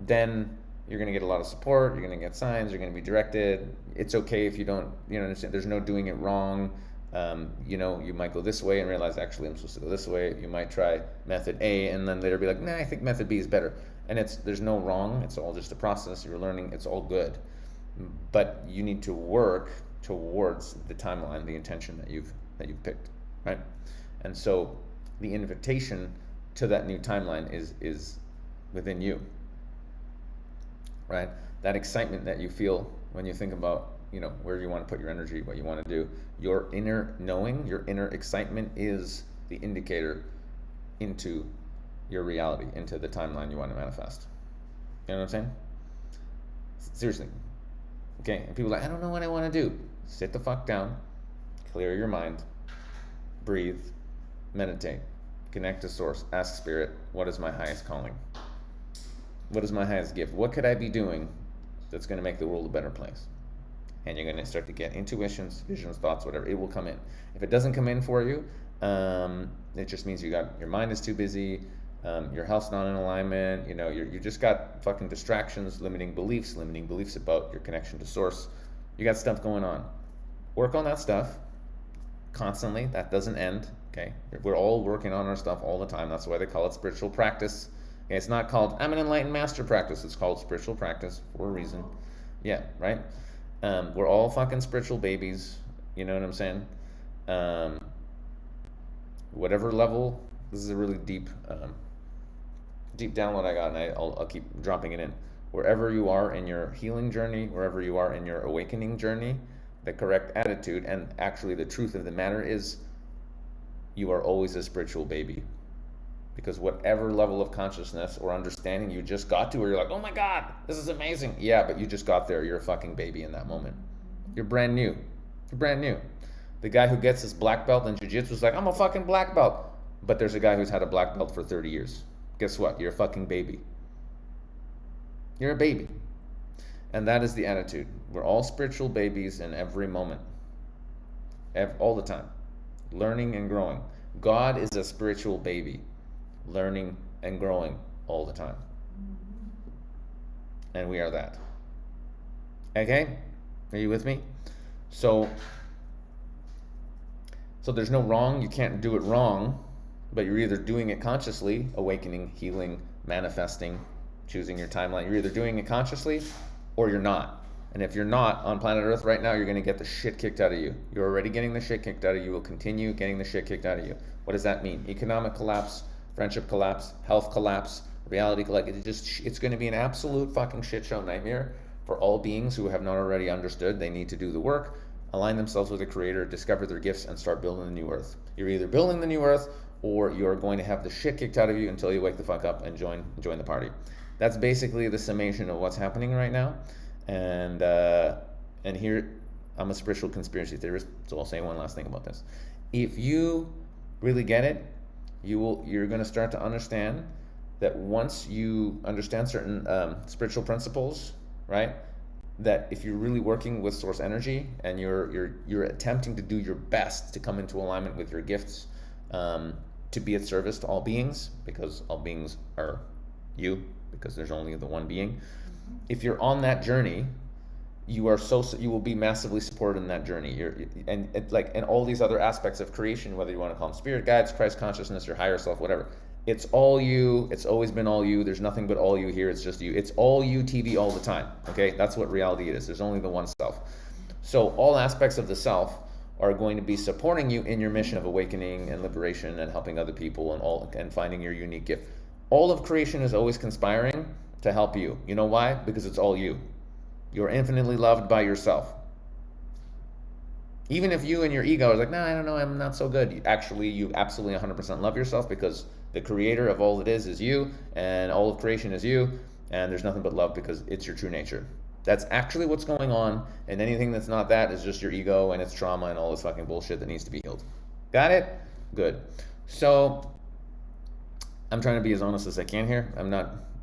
Then you're going to get a lot of support. You're going to get signs. You're going to be directed. It's okay if you don't, understand. There's no doing it wrong. You might go this way and realize, actually, I'm supposed to go this way. You might try method A and then later be like, nah, I think method B is better. And there's no wrong. It's all just a process. You're learning. It's all good. But you need to work towards the timeline, the intention that you've picked, right? And so the invitation to that new timeline is within you, right? That excitement that you feel when you think about, where you want to put your energy, what you want to do, your inner knowing, your inner excitement is the indicator into your reality, into the timeline you want to manifest. You know what I'm saying? Seriously. Okay, and people are like, I don't know what I want to do. Sit the fuck down, clear your mind, breathe, meditate, connect to source, ask spirit, what is my highest calling? What is my highest gift? What could I be doing that's going to make the world a better place? And you're going to start to get intuitions, visions, thoughts, whatever. It will come in. If it doesn't come in for you, it just means your mind is too busy, your health's not in alignment, you just got fucking distractions, limiting beliefs about your connection to source. You got stuff going on. Work on that stuff constantly. That doesn't end, okay? We're all working on our stuff all the time. That's why they call it spiritual practice. Okay, it's not called, I'm an enlightened master practice. It's called spiritual practice for a reason. Yeah, right? We're all fucking spiritual babies. You know what I'm saying? Whatever level, this is a really deep download I got, and I'll keep dropping it in. Wherever you are in your healing journey, wherever you are in your awakening journey, the correct attitude, and actually the truth of the matter is, you are always a spiritual baby. Because whatever level of consciousness or understanding you just got to, where you're like, oh my God, this is amazing. Yeah, but you just got there. You're a fucking baby in that moment. You're brand new. You're brand new. The guy who gets his black belt in jiu-jitsu is like, I'm a fucking black belt. But there's a guy who's had a black belt for 30 years. Guess what? You're a fucking baby. You're a baby. And that is the attitude. We're all spiritual babies in every moment. All the time. Learning and growing. God is a spiritual baby. Learning and growing all the time. And we are that. Okay? Are you with me? So there's no wrong. You can't do it wrong. But you're either doing it consciously, awakening, healing, manifesting, choosing your timeline. You're either doing it consciously or you're not. And if you're not on planet Earth right now, you're going to get the shit kicked out of you. You're already getting the shit kicked out of you. You will continue getting the shit kicked out of you. What does that mean? Economic collapse, friendship collapse, health collapse, reality collapse. It's going to be an absolute fucking shit show nightmare for all beings who have not already understood they need to do the work, align themselves with the Creator, discover their gifts, and start building the new Earth. You're either building the new Earth or you're going to have the shit kicked out of you until you wake the fuck up and join the party. That's basically the summation of what's happening right now. And here, I'm a spiritual conspiracy theorist, so I'll say one last thing about this. If you really get it, you're going to start to understand that once you understand certain spiritual principles, right? That if you're really working with source energy and you're attempting to do your best to come into alignment with your gifts, to be at service to all beings, because all beings are you, because there's only the one being. If you're on that journey, you will be massively supported in that journey. And all these other aspects of creation, whether you want to call them spirit guides, Christ consciousness, your higher self, whatever. It's all you. It's always been all you. There's nothing but all you here. It's just you. It's all you TV all the time. Okay, that's what reality is. There's only the one self. So all aspects of the self are going to be supporting you in your mission of awakening and liberation and helping other people and finding your unique gift. All of creation is always conspiring to help you. You know why? Because it's all you. You're infinitely loved by yourself. Even if you and your ego are like, no, I don't know, I'm not so good. You absolutely 100% love yourself, because the creator of all that is you, and all of creation is you, and there's nothing but love because it's your true nature. That's actually what's going on, and anything that's not that is just your ego and it's trauma and all this fucking bullshit that needs to be healed. Got it? Good. So, I'm trying to be as honest as I can here.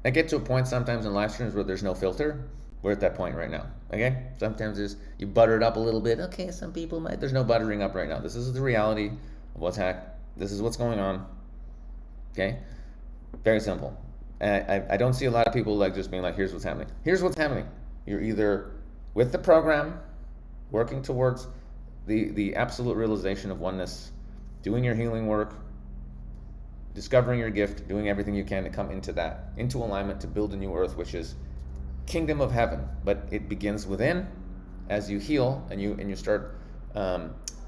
I get to a point sometimes in live streams where there's no filter. We're at that point right now, okay? Sometimes you butter it up a little bit. Okay, some people might. There's no buttering up right now. This is the reality of this is what's going on, okay? Very simple. I don't see a lot of people like just being like, here's what's happening. Here's what's happening. You're either with the program, working towards the absolute realization of oneness, doing your healing work, discovering your gift, doing everything you can to come into alignment to build a new earth, which is kingdom of heaven. But it begins within, as you heal and you start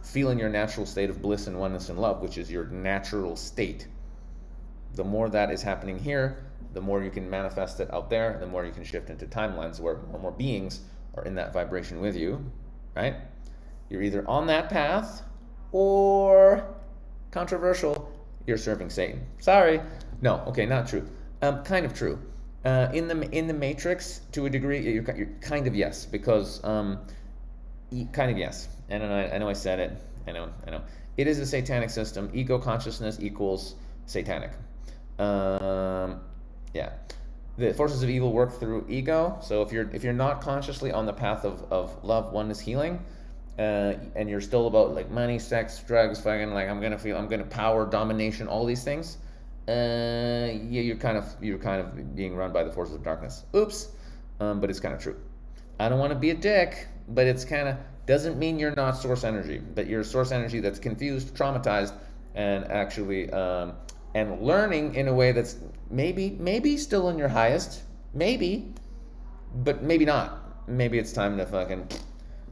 feeling your natural state of bliss and oneness and love, which is your natural state. The more that is happening here, the more you can manifest it out there, the more you can shift into timelines where more beings are in that vibration with you, right? You're either on that path or, controversial, you're serving Satan. Sorry. No, okay, not true. Kind of true. In the Matrix, to a degree, you're kind of yes, because Kind of, yes. And I know I said it. I know. It is a satanic system. Ego consciousness equals satanic. Um, yeah. The forces of evil work through ego. So if you're not consciously on the path of love, oneness, healing, and you're still about like money, sex, drugs, fucking like I'm gonna power, domination, all these things, yeah, you're kind of being run by the forces of darkness. Oops, but it's kind of true. I don't want to be a dick, but it's kind of doesn't mean you're not source energy, but you're source energy that's confused, traumatized, and actually and learning in a way that's maybe still in your highest, maybe, but maybe not. Maybe it's time to fucking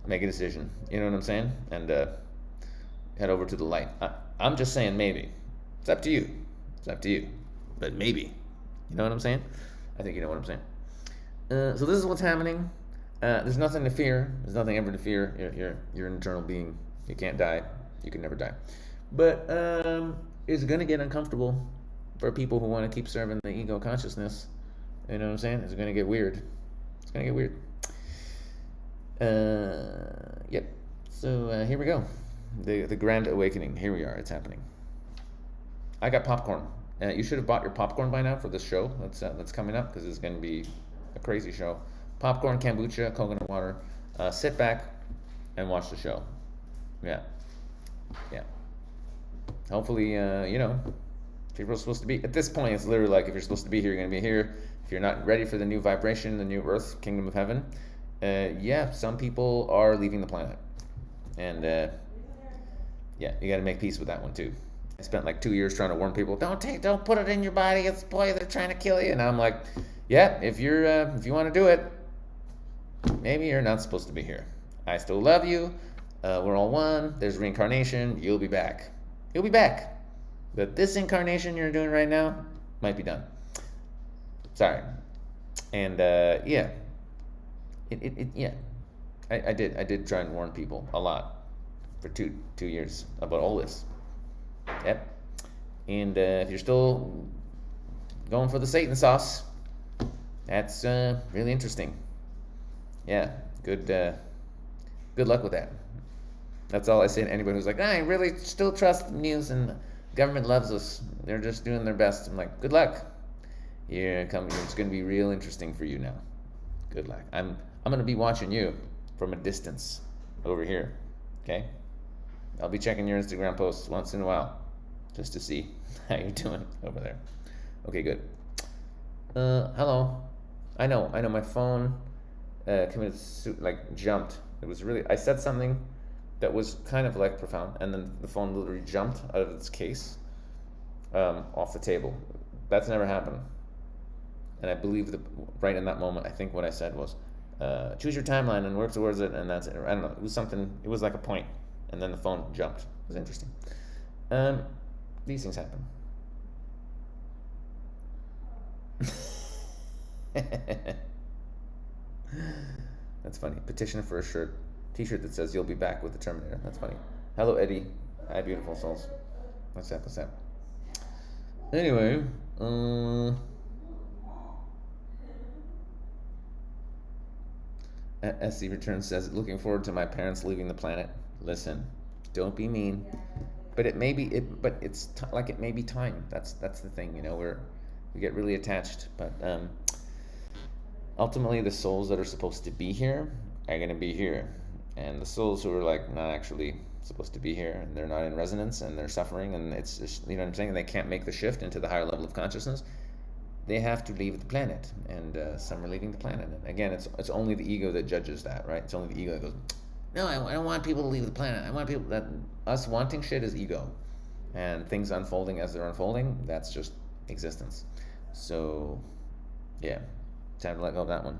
make a decision. You know what I'm saying? And head over to the light. I'm just saying maybe. It's up to you. It's up to you. But maybe. You know what I'm saying? I think you know what I'm saying. So this is what's happening. There's nothing to fear. There's nothing ever to fear. You're an eternal being. You can't die. You can never die. But it's gonna get uncomfortable for people who want to keep serving the ego consciousness. You know what I'm saying? It's gonna get weird. It's gonna get weird. Yep. So here we go. The grand awakening. Here we are. It's happening. I got popcorn. You should have bought your popcorn by now for this show that's coming up, because it's going to be a crazy show. Popcorn, kombucha, coconut water. Sit back and watch the show. Yeah. Hopefully, if you're supposed to be at this point, it's literally like if you're supposed to be here, you're going to be here. If you're not ready for the new vibration, the new Earth, Kingdom of Heaven, yeah, some people are leaving the planet, and yeah, you got to make peace with that one too. I spent like 2 years trying to warn people, don't put it in your body. It's boy, they're trying to kill you. And I'm like, yeah, if you want to do it, maybe you're not supposed to be here. I still love you. We're all one. There's reincarnation. You'll be back. You'll be back. But this incarnation you're doing right now might be done. Sorry. And yeah, yeah. I did try and warn people a lot for two years about all this. Yep. And if you're still going for the Satan sauce, that's really interesting. Yeah. Good luck with that. That's all I say to anybody who's like, I really still trust the news and the government loves us. They're just doing their best. I'm like, good luck. It's going to be real interesting for you now. Good luck. I'm going to be watching you from a distance over here. Okay? I'll be checking your Instagram posts once in a while just to see how you're doing over there. Okay, good. Hello. I know my phone jumped. It was really, I said something that was kind of like profound, and then the phone literally jumped out of its case off the table. That's never happened. And I believe that right in that moment, I think what I said was, choose your timeline and work towards it, and that's it. I don't know. It was something, it was like a point, and then the phone jumped. It was interesting. These things happen. That's funny. Petition for a t-shirt that says you'll be back with the Terminator. That's funny. Hello, Eddie. Hi, beautiful souls. What's up? Anyway, SC Return says, looking forward to my parents leaving the planet. Listen, don't be mean. But it may be it may be time. That's the thing, we get really attached. But ultimately, the souls that are supposed to be here are going to be here, and the souls who are like not actually supposed to be here, and they're not in resonance, and they're suffering, and it's just, you know what I'm saying, and they can't make the shift into the higher level of consciousness. They have to leave the planet, and some are leaving the planet. And again, it's only the ego that judges that, right? It's only the ego that goes, no, I don't want people to leave the planet. I want people that us wanting shit is ego, and things unfolding as they're unfolding. That's just existence. So, yeah, time to let go of that one.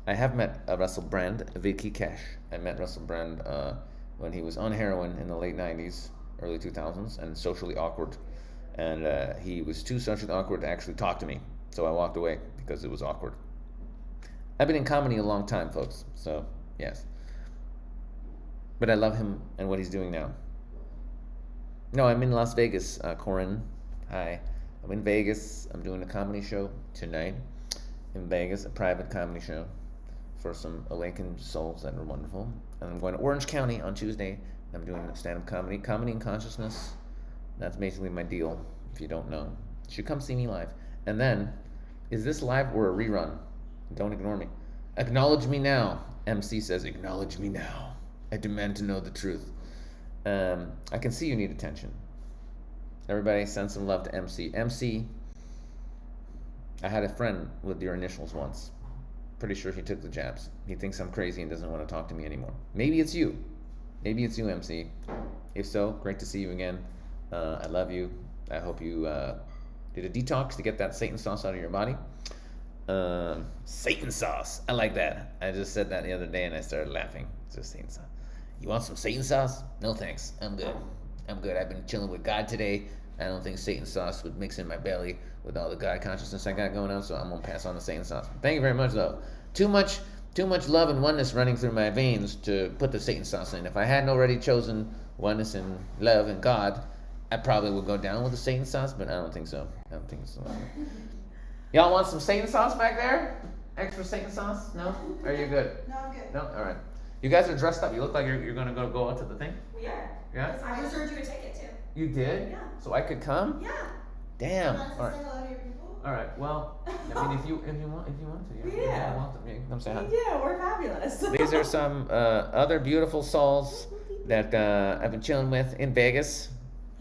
I have met Russell Brand, Vicky Cash. I met Russell Brand when he was on heroin in the late 90s, early 2000s, and socially awkward. And he was too socially awkward to actually talk to me. So I walked away because it was awkward. I've been in comedy a long time, folks. So, yes. But I love him and what he's doing now. No, I'm in Las Vegas, Corin. Hi. I'm in Vegas. I'm doing a comedy show tonight in Vegas, a private comedy show for some awakened souls that are wonderful. And I'm going to Orange County on Tuesday. I'm doing stand-up comedy and consciousness. That's basically my deal. If you don't know, you should come see me live. And then, is this live or a rerun? Don't ignore me. Acknowledge me now. MC says, acknowledge me now. I demand to know the truth. I can see you need attention. Everybody send some love to MC. MC, I had a friend with your initials once. Pretty sure he took the jabs. He thinks I'm crazy and doesn't want to talk to me anymore. Maybe it's you. Maybe it's you, MC. If so, great to see you again. I love you. I hope you did a detox to get that Satan sauce out of your body. Satan sauce. I like that. I just said that the other day and I started laughing. It's just Satan sauce. You want some Satan sauce? No thanks. I'm good. I've been chilling with God today. I don't think Satan sauce would mix in my belly with all the God consciousness I got going on, so I'm gonna pass on the Satan sauce. Thank you very much, though. Too much love and oneness running through my veins to put the Satan sauce in. If I hadn't already chosen oneness and love and God, I probably would go down with the Satan sauce, but I don't think so. Y'all want some Satan sauce back there? Extra Satan sauce? No? Are you good? No, I'm good. No? All right. You guys are dressed up. You look like you're going to go out to the thing? We are. Yeah? I reserved you a ticket too. You did? Yeah. So I could come? Yeah. Damn. You want All to right. say hello to your people? All right. Well, I mean, if you want to, you're Yeah. welcome. You can come say hi. Yeah, we're fabulous. These are some other beautiful souls that I've been chilling with in Vegas.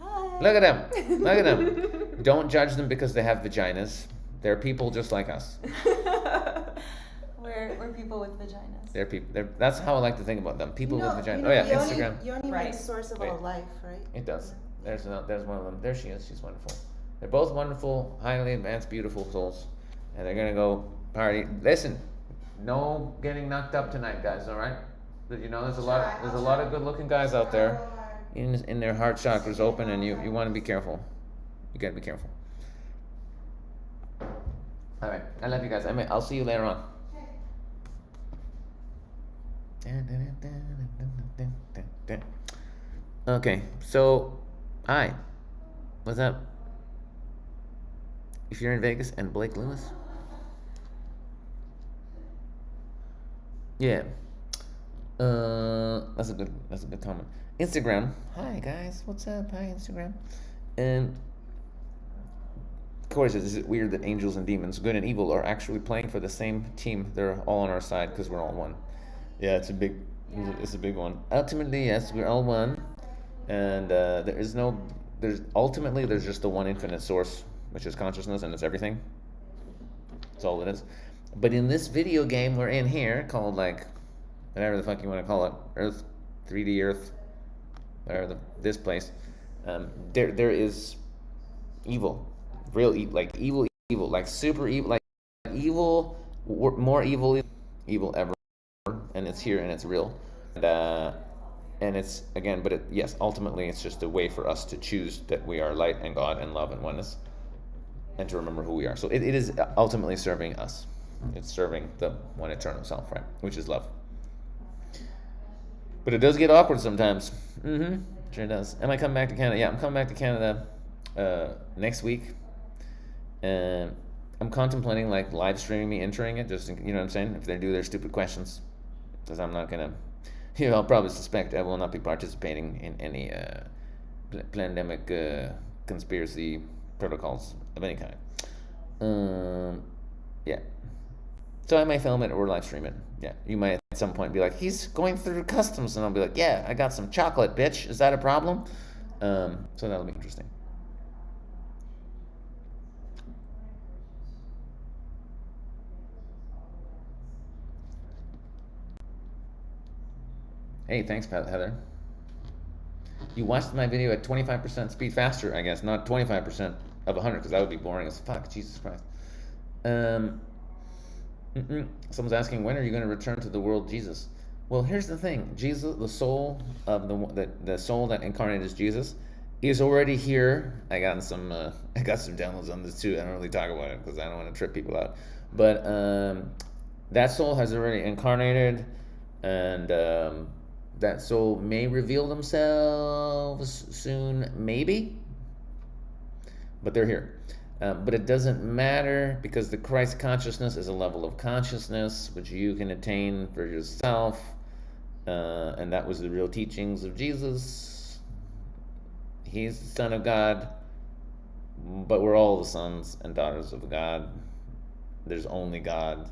Hi. Look at them. Look at them. Don't judge them because they have vaginas. They're people just like us. We're people with vaginas. They're people. That's how I like to think about them. People with vaginas. You Oh yeah, yoni- Instagram. Yoni Right. means source of Wait. all life, right? It does. There's one of them. There she is. She's wonderful. They're both wonderful, highly advanced, beautiful souls, and they're gonna go party. Listen, no getting knocked up tonight, guys. All right? You know, there's a lot of good-looking guys out there, in their heart chakras open, and you want to be careful. You gotta be careful. All right. I love you guys. I'll see you later on. Okay, so, hi. What's up? If you're in Vegas and Blake Lewis? Yeah. That's a good comment. Instagram. Hi guys, what's up? Hi Instagram. And of course, is it weird that angels and demons, good and evil, are actually playing for the same team? They're all on our side because we're all one. Yeah, it's a big one. Ultimately, yes, we're all one, and there's just the one infinite source, which is consciousness, and it's everything. That's all it is. But in this video game we're in here, called like whatever the fuck you want to call it, Earth, 3D Earth, whatever this place, there is evil, real evil, like super evil, like evil, more evil ever. And it's here and it's real, and it's again, but yes, ultimately it's just a way for us to choose that we are light and God and love and oneness, and to remember who we are. So it is ultimately serving us. It's serving the one eternal self, right, which is love. But it does get awkward sometimes. Sure does. Am I coming back to Canada? Yeah, I'm coming back to Canada next week, and I'm contemplating like live streaming me entering it, just you know what I'm saying, if they do their stupid questions. Because I'm not gonna, I'll probably suspect I will not be participating in any pandemic conspiracy protocols of any kind. Yeah. So I may film it or live stream it. Yeah. You might at some point be like, he's going through customs, and I'll be like, yeah, I got some chocolate, bitch. Is that a problem? So that'll be interesting. Hey, thanks, Heather. You watched my video at 25% speed faster, I guess, not 25% of 100, because that would be boring as fuck. Jesus Christ. Someone's asking, when are you going to return to the world, Jesus? Well, here's the thing. Jesus, the soul of the soul that incarnated as Jesus, is already here. I got some downloads on this too. I don't really talk about it because I don't want to trip people out. But that soul has already incarnated, and that soul may reveal themselves soon, maybe. But they're here. But it doesn't matter because the Christ consciousness is a level of consciousness which you can attain for yourself. And that was the real teachings of Jesus. He's the Son of God, but we're all the sons and daughters of God. There's only God.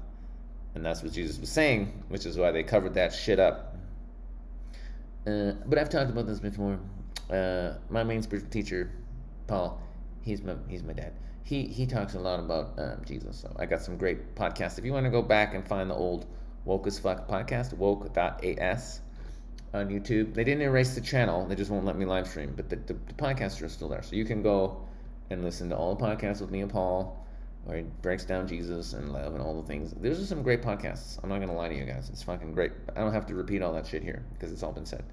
And that's what Jesus was saying, which is why they covered that shit up. But I've talked about this before. My main spiritual teacher, Paul, he's my dad. He talks a lot about Jesus. So I got some great podcasts. If you want to go back and find the old Woke as Fuck podcast, woke.as on YouTube. They didn't erase the channel. They just won't let me live stream. But the podcasts are still there. So you can go and listen to all the podcasts with me and Paul, where he breaks down Jesus and love and all the things. Those are some great podcasts. I'm not going to lie to you guys. It's fucking great. I don't have to repeat all that shit here because it's all been said.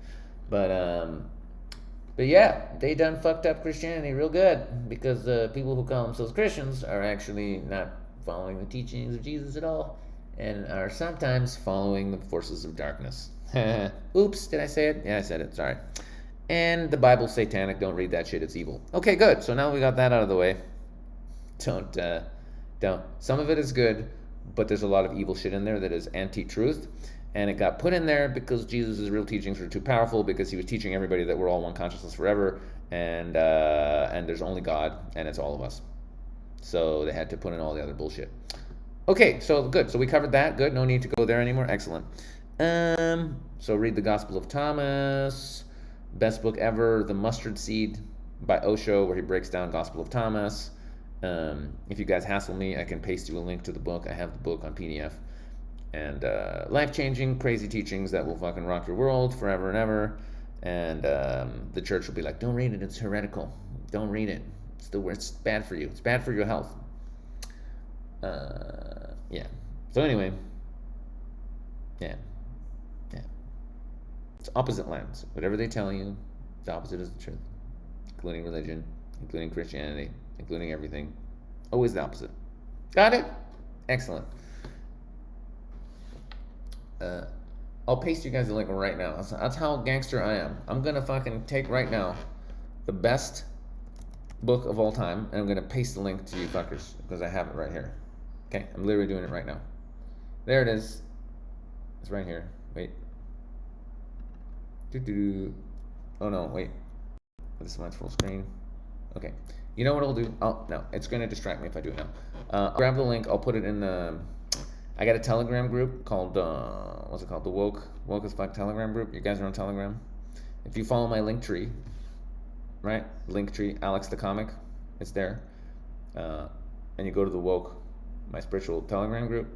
But yeah, they done fucked up Christianity real good because people who call themselves Christians are actually not following the teachings of Jesus at all and are sometimes following the forces of darkness. Oops, did I say it? Yeah, I said it. Sorry. And the Bible's satanic. Don't read that shit. It's evil. Okay, good. So now we got that out of the way. Don't. Some of it is good, but there's a lot of evil shit in there that is anti-truth. And it got put in there because Jesus' real teachings were too powerful because he was teaching everybody that we're all one consciousness forever and there's only God and it's all of us. So they had to put in all the other bullshit. Okay, so good. So we covered that. Good. No need to go there anymore. Excellent. So read the Gospel of Thomas. Best book ever, The Mustard Seed by Osho, where he breaks down Gospel of Thomas. If you guys hassle me, I can paste you a link to the book. I have the book on PDF. And life-changing, crazy teachings that will fucking rock your world forever and ever. And the church will be like, don't read it. It's heretical. Don't read it. It's bad for you. It's bad for your health. Yeah. So anyway, yeah. It's opposite lands. Whatever they tell you, the opposite is the truth. Including religion, including Christianity, including everything. Always the opposite. Got it? Excellent. I'll paste you guys the link right now. That's how gangster I am. I'm gonna fucking take right now the best book of all time, and I'm gonna paste the link to you fuckers because I have it right here. Okay, I'm literally doing it right now. There it is. It's right here. Wait. Oh no, wait. This is my full screen. Okay. You know what I'll do? No, it's gonna distract me if I do it now. I'll grab the link. I'll put it in the. I got a Telegram group called what's it called? The Woke as Fuck Telegram group. You guys are on Telegram. If you follow my Linktree, right? Linktree, Alex the Comic, it's there. And you go to the Woke, my spiritual Telegram group.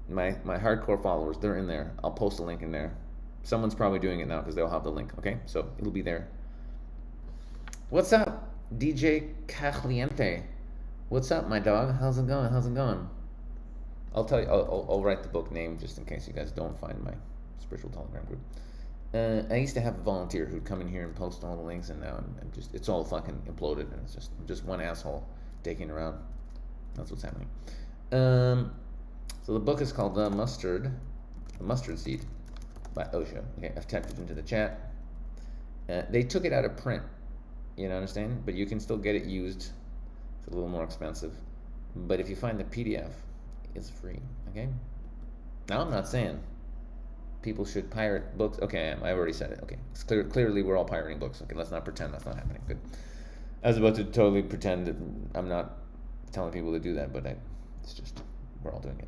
My hardcore followers, they're in there. I'll post a link in there. Someone's probably doing it now because they'll have the link. Okay, so it'll be there. What's up, DJ Caliente? What's up, my dog? How's it going? I'll tell you. I'll write the book name just in case you guys don't find my spiritual Telegram group. I used to have a volunteer who'd come in here and post all the links, and now I'm just it's all fucking imploded, and it's just one asshole taking it around. That's what's happening. So the book is called The Mustard Seed by Osho. Okay, I've typed it into the chat. They took it out of print. You know, understand? But you can still get it used. It's a little more expensive. But if you find the PDF, it's free. Okay? Now, I'm not saying people should pirate books. Okay, I've already said it. Okay. It's clearly, we're all pirating books. Okay, let's not pretend that's not happening. Good. I was about to totally pretend that I'm not telling people to do that, but it's just, we're all doing it.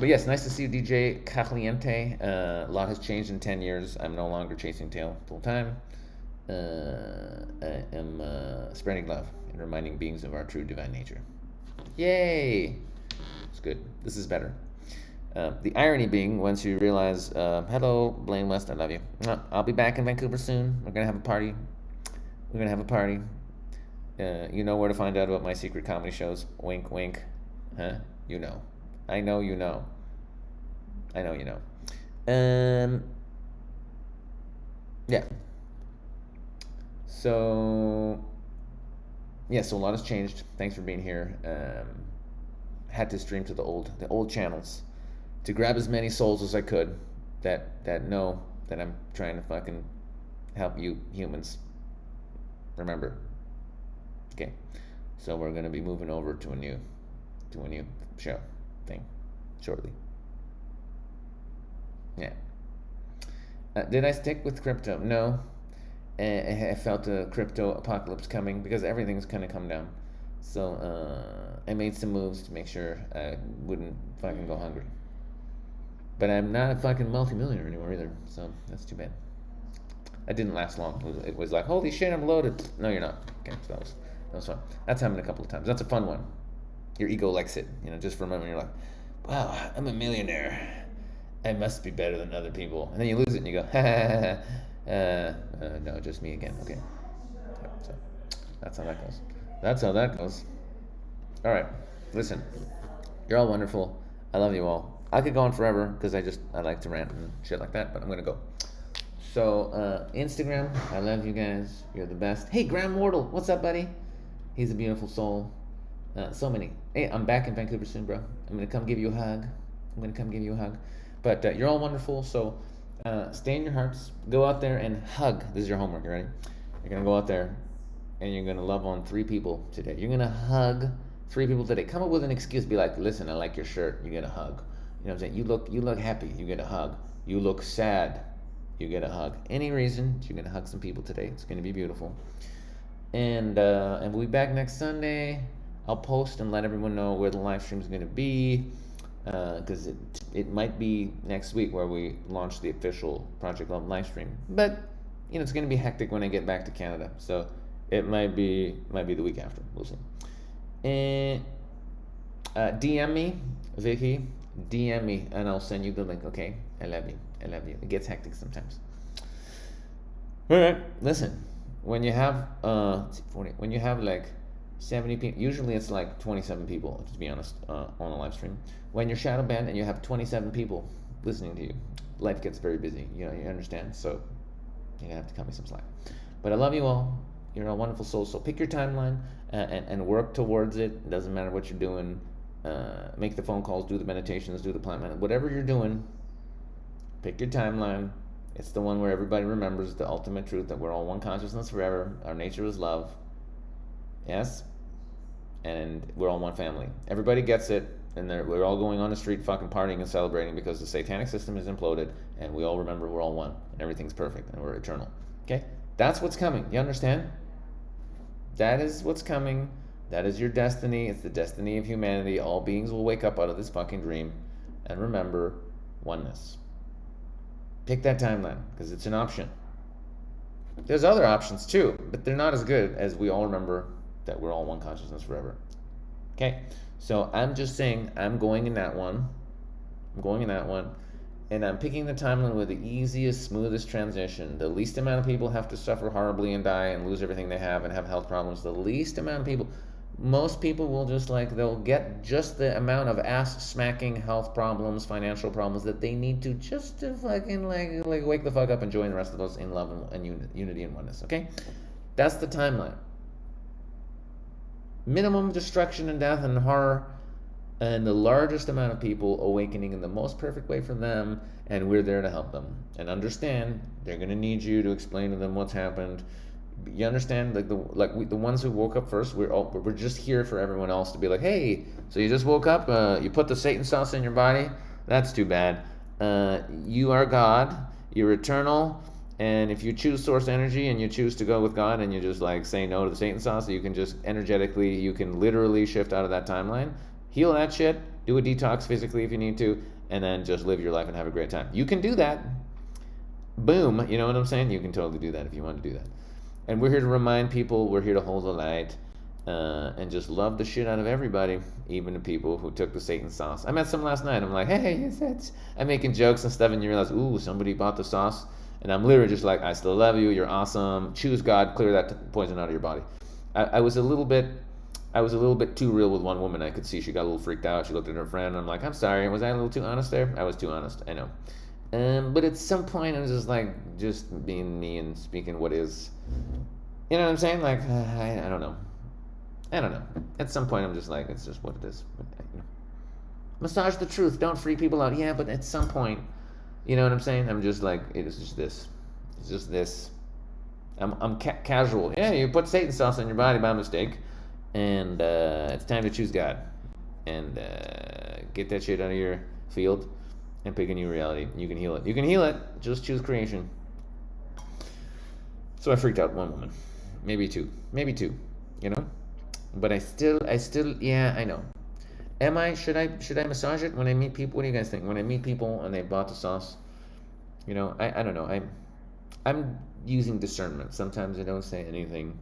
But yes, nice to see you, DJ Caliente. A lot has changed in 10 years. I'm no longer chasing tail full time. I am spreading love and reminding beings of our true divine nature. Yay! It's good. This is better. The irony being, once you realize, hello, Blaine West, I love you. I'll be back in Vancouver soon. We're going to have a party. You know where to find out about my secret comedy shows. Wink, wink. Huh? You know. I know you know. Yeah. So a lot has changed. Thanks for being here. Had to stream to the old channels to grab as many souls as I could that know that I'm trying to fucking help you humans. Remember, Okay, so we're gonna be moving over to a new show thing shortly. Yeah. Did I stick with crypto? No. I felt a crypto apocalypse coming because everything's kind of come down. So I made some moves to make sure I wouldn't fucking go hungry. But I'm not a fucking multimillionaire anymore either, so that's too bad. That didn't last long. It was like, holy shit, I'm loaded. No, you're not. Okay, so that was fun. That's happened a couple of times. That's a fun one. Your ego likes it, just for a moment you're like, wow, I'm a millionaire. I must be better than other people. And then you lose it and you go, ha ha ha. No, just me again. Okay. Yep, so that's how that goes. That's how that goes. All right. Listen, you're all wonderful. I love you all. I could go on forever because I like to rant and shit like that, but I'm gonna go. So Instagram, I love you guys. You're the best. Hey, Graham Wardle, what's up, buddy? He's a beautiful soul. So many. Hey, I'm back in Vancouver soon, bro. I'm gonna come give you a hug. But you're all wonderful. So stay in your hearts. Go out there and hug. This is your homework. You ready? You're gonna go out there and you're gonna love on 3 people today. You're gonna hug 3 people today. Come up with an excuse. Be like, listen, I like your shirt. You get a hug. You know what I'm saying? You look happy. You get a hug. You look sad. You get a hug. Any reason, you're gonna hug some people today. It's gonna be beautiful. And we'll be back next Sunday. I'll post and let everyone know where the live stream is gonna be, because it might be next week where we launch the official Project Love live stream. But it's gonna be hectic when I get back to Canada, so it might be the week after. We'll see. And DM me, Vicky. DM me and I'll send you the link. Okay, I love you. It gets hectic sometimes. All right, listen. When you have 40, when you have like 70 people, usually it's like 27 people, to be honest, on a live stream. When you're shadow banned and you have 27 people listening to you, life gets very busy. You understand. So you're gonna have to cut me some slack. But I love you all. You're a wonderful soul. So pick your timeline and work towards it. It doesn't matter what you're doing. Make the phone calls, do the meditations, do the plant management, whatever you're doing. Pick your timeline. It's the one where everybody remembers the ultimate truth that we're all one consciousness forever. Our nature is love. Yes? And we're all one family. Everybody gets it, and we're all going on the street fucking partying and celebrating because the satanic system is imploded, and we all remember we're all one, and everything's perfect, and we're eternal. Okay? That's what's coming. You understand? That is what's coming. That is your destiny. It's the destiny of humanity. All beings will wake up out of this fucking dream and remember oneness. Pick that timeline because it's an option. There's other options too, but they're not as good as we all remember that we're all one consciousness forever. Okay? So I'm just saying I'm going in that one. And I'm picking the timeline with the easiest, smoothest transition. The least amount of people have to suffer horribly and die and lose everything they have and have health problems. The least amount of people. Most people will they'll get just the amount of ass-smacking health problems, financial problems that they need to just to fucking like wake the fuck up and join the rest of us in love and unity and oneness, okay? That's the timeline. Minimum destruction and death and horror, and the largest amount of people awakening in the most perfect way for them, and we're there to help them. And understand, they're going to need you to explain to them what's happened. You understand, the ones who woke up first, we're just here for everyone else to be like, hey, so you just woke up, you put the Satan sauce in your body, that's too bad. You are God, you're eternal, and if you choose source energy and you choose to go with God and you just like say no to the Satan sauce, you can just energetically, you can literally shift out of that timeline, heal that shit, do a detox physically if you need to, and then just live your life and have a great time. You can do that. Boom, you know what I'm saying? You can totally do that if you want to do that. And we're here to remind people, we're here to hold the light, and just love the shit out of everybody, even the people who took the Satan sauce. I met some last night. I'm like, hey, I'm making jokes and stuff, and you realize, ooh, somebody bought the sauce. And I'm literally just like, I still love you, you're awesome, choose God, clear that poison out of your body. I was a little bit too real with one woman. I could see she got a little freaked out. She looked at her friend, and I'm like, I'm sorry, was I a little too honest there? I was too honest, I know. But at some point, I was just like, just being me and speaking what is. You know what I'm saying? Like, I don't know. At some point, I'm just like, it's just what it is. Massage the truth. Don't freak people out. Yeah, but at some point, you know what I'm saying? I'm just like, it is just this. It's just this. I'm casual. Yeah, you put Satan sauce in your body by mistake. And it's time to choose God and get that shit out of your field and pick a new reality. You can heal it. You can heal it. Just choose creation. So I freaked out one woman, maybe two, you know. But yeah, I know. Should I massage it when I meet people? What do you guys think? When I meet people and they bought the sauce, I don't know. I'm using discernment. Sometimes I don't say anything.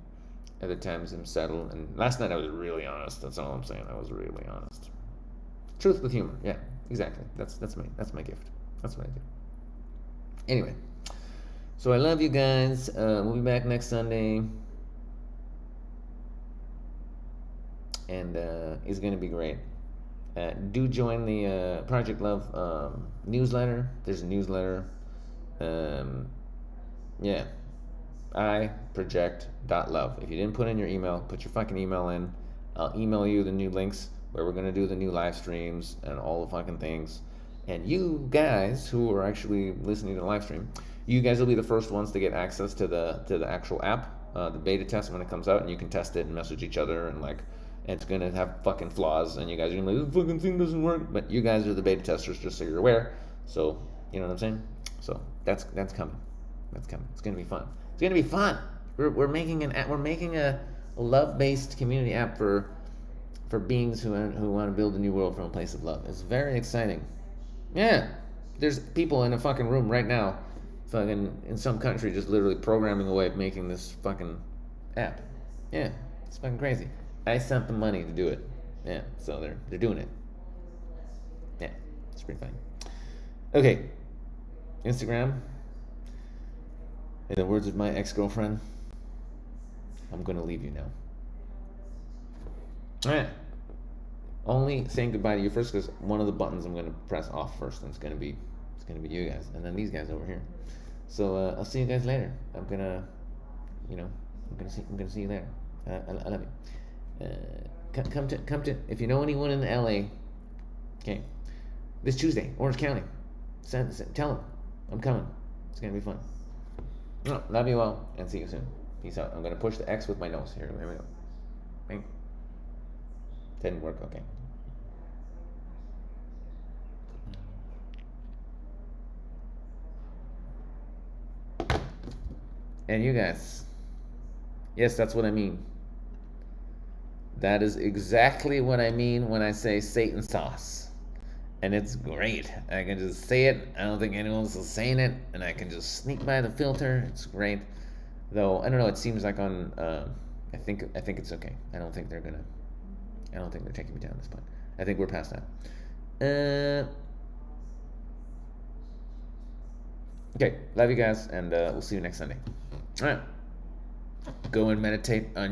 Other times I'm subtle. And last night I was really honest. That's all I'm saying. I was really honest. Truth with humor. Yeah, exactly. That's my gift. That's what I do. Anyway, so I love you guys. We'll be back next Sunday, and it's gonna be great. Do join the Project Love newsletter. There's a newsletter. Yeah, iproject.love. If you didn't put in your email, put your fucking email in. I'll email you the new links where we're gonna do the new live streams and all the fucking things. And you guys who are actually listening to the live stream, you guys will be the first ones to get access to the actual app, the beta test when it comes out, and you can test it and message each other and it's gonna have fucking flaws, and you guys are gonna be like, this fucking thing doesn't work. But you guys are the beta testers, just so you're aware. So you know what I'm saying? So that's coming. That's coming. It's gonna be fun. It's gonna be fun. We're making a love-based community app for beings who want to build a new world from a place of love. It's very exciting. Yeah, there's people in a fucking room right now, fucking in some country, just literally programming away at making this fucking app. Yeah, it's fucking crazy. I sent them money to do it. Yeah, so they're doing it. Yeah, it's pretty funny. Okay, Instagram. In the words of my ex-girlfriend, I'm gonna leave you now. All right. Only saying goodbye to you first, because one of the buttons I'm gonna press off first, and it's gonna be you guys, and then these guys over here. So I'll see you guys later. I'm gonna see you later. I love you. Come to if you know anyone in LA. Okay, this Tuesday, Orange County. Tell them I'm coming. It's gonna be fun. Love you all, and see you soon. Peace out. I'm gonna push the X with my nose here. Here we go. Bang. Didn't work. Okay. And you guys, yes, that's what I mean. That is exactly what I mean when I say Satan sauce. And it's great. I can just say it. I don't think anyone else is saying it. And I can just sneak by the filter. It's great. Though, I don't know, it seems like on, I think it's okay. I don't think they're taking me down at this point. I think we're past that. Okay, love you guys, and we'll see you next Sunday. All right. Go and meditate on